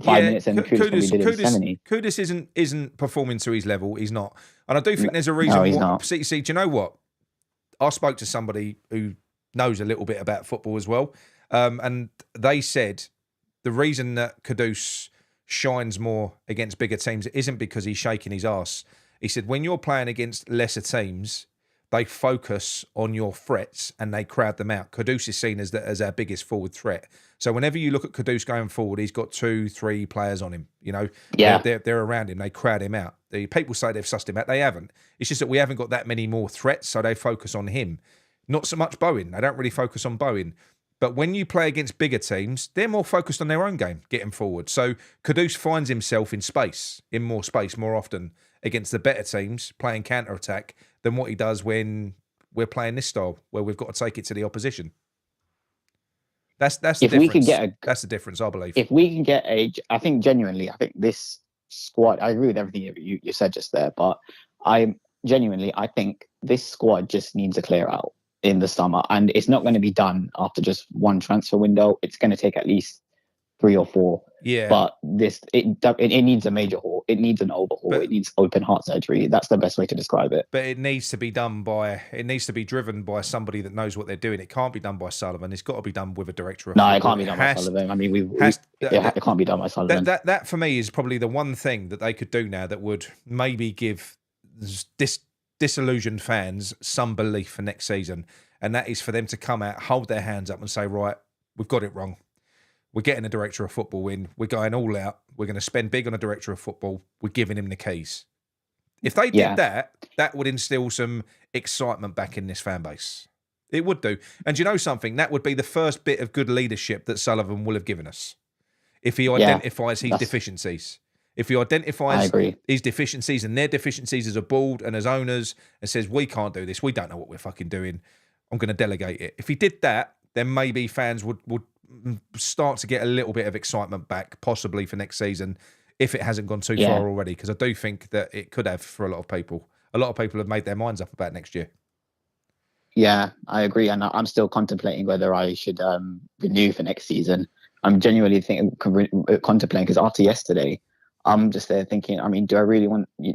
5 minutes, and Kudus probably did in 70. Kudus isn't performing to his level. He's not. And I do think there's a reason. No, he's not. See, do you know what? I spoke to somebody who knows a little bit about football as well. And they said the reason that Kudus shines more against bigger teams isn't because he's shaking his ass. He said when you're playing against lesser teams, they focus on your threats and they crowd them out. Kudus is seen as our biggest forward threat. So whenever you look at Kudus going forward, he's got 2-3 players on him. They're around him. They crowd him out. The people say they've sussed him out. They haven't. It's just that we haven't got that many more threats, so they focus on him. Not so much Bowen. They don't really focus on Bowen. But when you play against bigger teams, they're more focused on their own game, getting forward. So Kudus finds himself in more space more often against the better teams, playing counter-attack, than what he does when we're playing this style, where we've got to take it to the opposition. That's the difference. That's the difference, I believe. If we can get I think this squad, I agree with everything you said just there, but I think this squad just needs a clear out in the summer, and it's not going to be done after just one transfer window. It's going to take at least 3 or 4. Yeah. But it needs a major haul. It needs an overhaul. It needs open heart surgery. That's the best way to describe it. But it needs to be driven by somebody that knows what they're doing. It can't be done by Sullivan. It's got to be done with a director of football. No, it can't be done by Sullivan. I mean, it can't be done by Sullivan. That for me is probably the one thing that they could do now that would maybe give disillusioned fans some belief for next season. And that is for them to come out, hold their hands up and say, right, we've got it wrong. We're getting a director of football in. We're going all out. We're going to spend big on a director of football. We're giving him the keys. If they did that, that would instill some excitement back in this fan base. It would do. And you know something? That would be the first bit of good leadership that Sullivan will have given us. If he identifies his deficiencies. If he identifies his deficiencies and their deficiencies as a board and as owners and says, we can't do this. We don't know what we're fucking doing. I'm going to delegate it. If he did that, then maybe fans would start to get a little bit of excitement back, possibly for next season, if it hasn't gone too far already. Because I do think that it could have for a lot of people. A lot of people have made their minds up about next year. Yeah, I agree. And I'm still contemplating whether I should renew for next season. I'm genuinely contemplating, because after yesterday, I'm just there thinking, I mean, do I really want to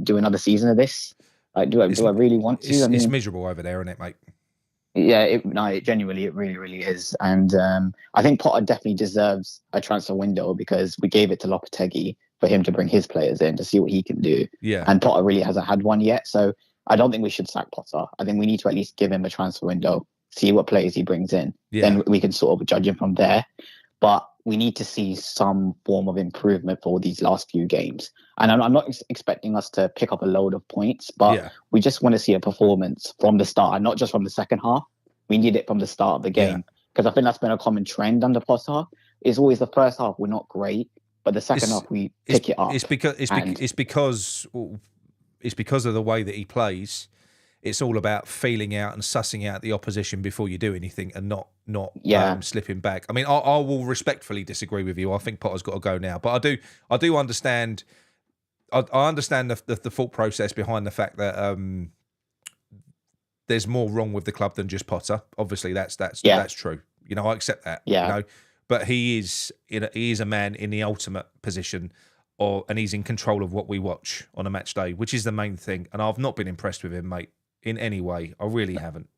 do another season of this? Like, do I really want to? It's miserable over there, isn't it, mate? Yeah, it genuinely, it really, really is. And I think Potter definitely deserves a transfer window, because we gave it to Lopetegui for him to bring his players in to see what he can do. Yeah. And Potter really hasn't had one yet. So I don't think we should sack Potter. I think we need to at least give him a transfer window, see what players he brings in. Yeah. Then we can sort of judge him from there. But we need to see some form of improvement for these last few games. And I'm not expecting us to pick up a load of points, but we just want to see a performance from the start, and not just from the second half. We need it from the start of the game, because I think that's been a common trend under Potter. It's always the first half we're not great, but the second half we pick it up. It's because of the way that he plays. It's all about feeling out and sussing out the opposition before you do anything, and not slipping back. I mean, I will respectfully disagree with you. I think Potter's got to go now, but I do understand. I understand the thought process behind the fact that there's more wrong with the club than just Potter. Obviously, that's true. You know, I accept that. Yeah. You know, but he is a man in the ultimate position, and he's in control of what we watch on a match day, which is the main thing. And I've not been impressed with him, mate, in any way. I really haven't.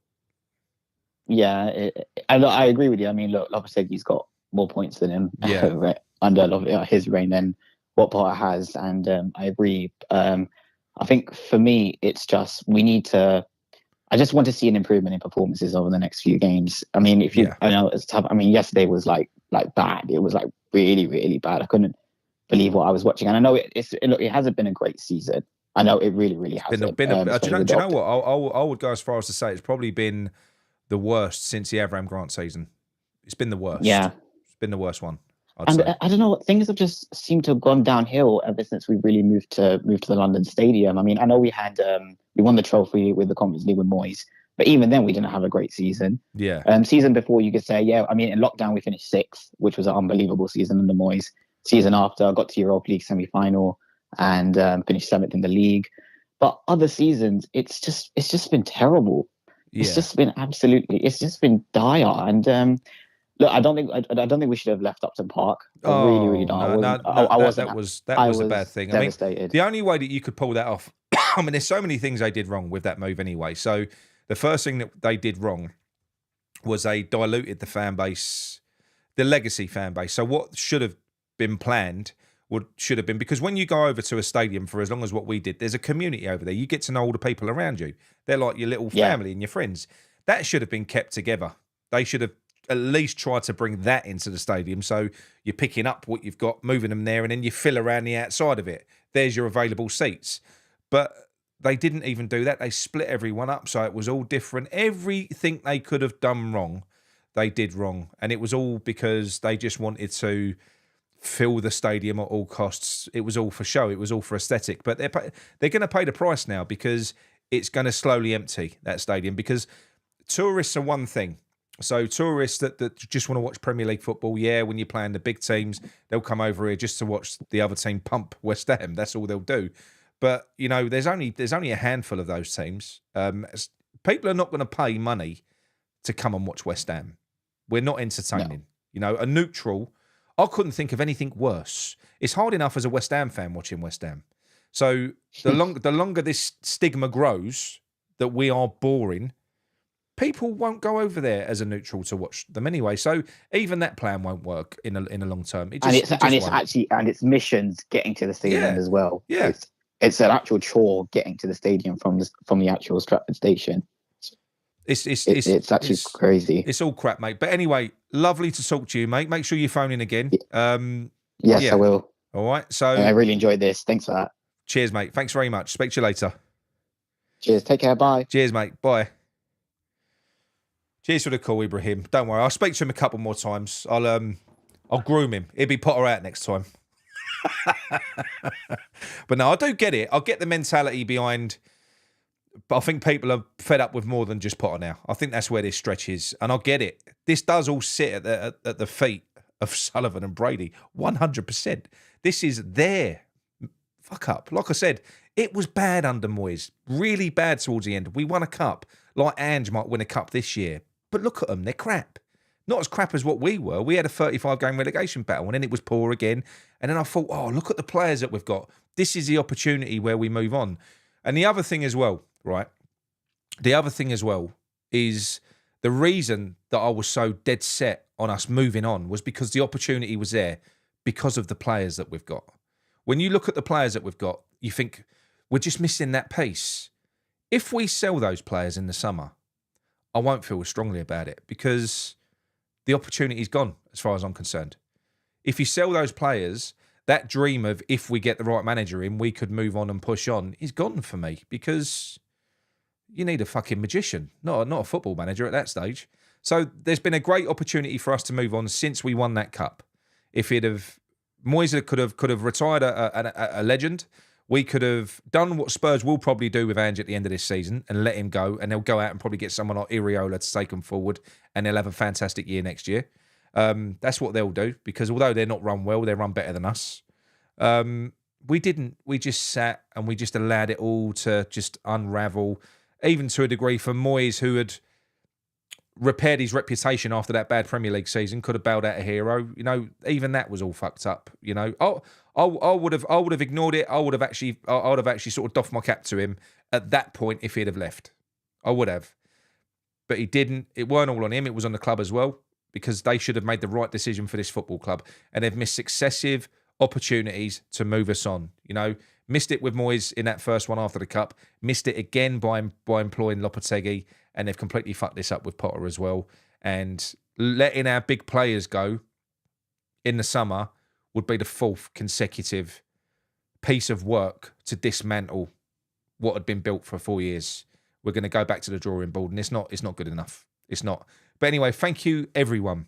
Yeah, I agree with you. I mean, look, Lopetegui's got more points than him under his reign than what Potter has, and I agree. I think for me, it's just I just want to see an improvement in performances over the next few games. I mean, I know it's tough. I mean, yesterday was like bad. It was like really, really bad. I couldn't believe what I was watching, and I know it hasn't been a great season. I know it really, really hasn't. Do you know what? I would go as far as to say it's probably been the worst since the Abraham Grant season. It's been the worst. Yeah, it's been the worst one. I don't know. Things have just seemed to have gone downhill ever since we really moved to the London Stadium. I mean, I know we won the trophy with the Conference League with Moyes, but even then we didn't have a great season. Yeah. Season before, you could say, I mean, in lockdown we finished 6th, which was an unbelievable season under Moyes. Season after, I got to Europa League semi-final and finished 7th in the league. But other seasons, it's just been terrible. Yeah. It's just been dire. And look, I don't think we should have left Upton Park. I really don't. That was a bad thing. Devastated. I mean, the only way that you could pull that off, I mean, there's so many things they did wrong with that move anyway. So the first thing that they did wrong was they diluted the fan base, the legacy fan base. So what should have been planned should have been, because when you go over to a stadium for as long as what we did, there's a community over there. You get to know all the people around you. They're like your little family and your friends. That should have been kept together. They should have at least tried to bring that into the stadium. So you're picking up what you've got, moving them there, and then you fill around the outside of it. There's your available seats. But they didn't even do that. They split everyone up, so it was all different. Everything they could have done wrong, they did wrong. And it was all because they just wanted to fill the stadium at all costs. It was all for show. It was all for aesthetic. But they're going to pay the price now, because it's going to slowly empty that stadium, because tourists are one thing. So tourists that just want to watch Premier League football, when you're playing the big teams, they'll come over here just to watch the other team pump West Ham. That's all they'll do. But, you know, there's only a handful of those teams. People are not going to pay money to come and watch West Ham. We're not entertaining. No. You know, a neutral, I couldn't think of anything worse. It's hard enough as a West Ham fan watching West Ham. So the longer this stigma grows that we are boring, people won't go over there as a neutral to watch them anyway. So even that plan won't work in a long term. It's missions getting to the stadium as well. Yeah. It's an actual chore getting to the stadium from the actual Stratford station. It's actually crazy. It's all crap, mate. But anyway, lovely to talk to you, mate. Make sure you phone in again. Yes, I will. All right. So I really enjoyed this. Thanks for that. Cheers, mate. Thanks very much. Speak to you later. Cheers. Take care. Bye. Cheers, mate. Bye. Cheers for the call, Ibrahim. Don't worry. I'll speak to him a couple more times. I'll groom him. He'll be Potter out next time. But no, I do get it. I get the mentality behind. But I think people are fed up with more than just Potter now. I think that's where this stretch is. And I get it. This does all sit at the feet of Sullivan and Brady. 100%. This is their fuck up. Like I said, it was bad under Moyes. Really bad towards the end. We won a cup. Like Ange might win a cup this year. But look at them. They're crap. Not as crap as what we were. We had a 35-game relegation battle, and then it was poor again. And then I thought, oh, look at the players that we've got. This is the opportunity where we move on. And the other thing as well, right? The other thing as well is the reason that I was so dead set on us moving on was because the opportunity was there because of the players that we've got. When you look at the players that we've got, you think we're just missing that piece. If we sell those players in the summer, I won't feel as strongly about it because the opportunity's gone as far as I'm concerned. If you sell those players, that dream of if we get the right manager in, we could move on and push on is gone for me because you need a fucking magician, not a football manager at that stage. So there's been a great opportunity for us to move on since we won that cup. If Moyes could have retired a legend. We could have done what Spurs will probably do with Ange at the end of this season and let him go, and they'll go out and probably get someone like Iriola to take them forward, and they'll have a fantastic year next year. That's what they'll do, because although they're not run well, they run better than us. We didn't. We just sat and we just allowed it all to just unravel, even to a degree for Moyes, who had repaired his reputation after that bad Premier League season, could have bailed out a hero. You know, even that was all fucked up. You know, I would have ignored it. I would have actually sort of doffed my cap to him at that point if he'd have left. I would have, but he didn't. It weren't all on him. It was on the club as well, because they should have made the right decision for this football club, and they've missed successive opportunities to move us on. You know, missed it with Moyes in that first one after the cup. Missed it again by employing Lopetegui. And they've completely fucked this up with Potter as well. And letting our big players go in the summer would be the fourth consecutive piece of work to dismantle what had been built for 4 years. We're going to go back to the drawing board, and it's not good enough. It's not. But anyway, thank you everyone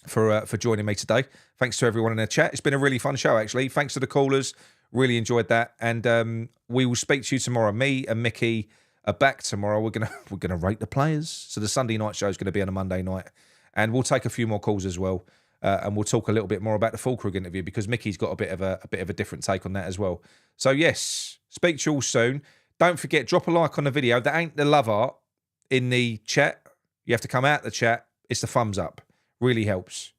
for joining me today. Thanks to everyone in the chat. It's been a really fun show, actually. Thanks to the callers. Really enjoyed that. And we will speak to you tomorrow. Me and Mickey are back tomorrow. We're gonna rate the players. So the Sunday night show is going to be on a Monday night, and we'll take a few more calls as well, and we'll talk a little bit more about the Fullkrug interview, because Mickey's got a bit of a different take on that as well. So yes, speak to you all soon. Don't forget, drop a like on the video. That ain't the love art in the chat. You have to come out the chat. It's the thumbs up. Really helps.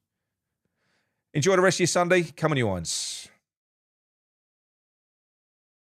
Enjoy the rest of your Sunday. Come on, you irons.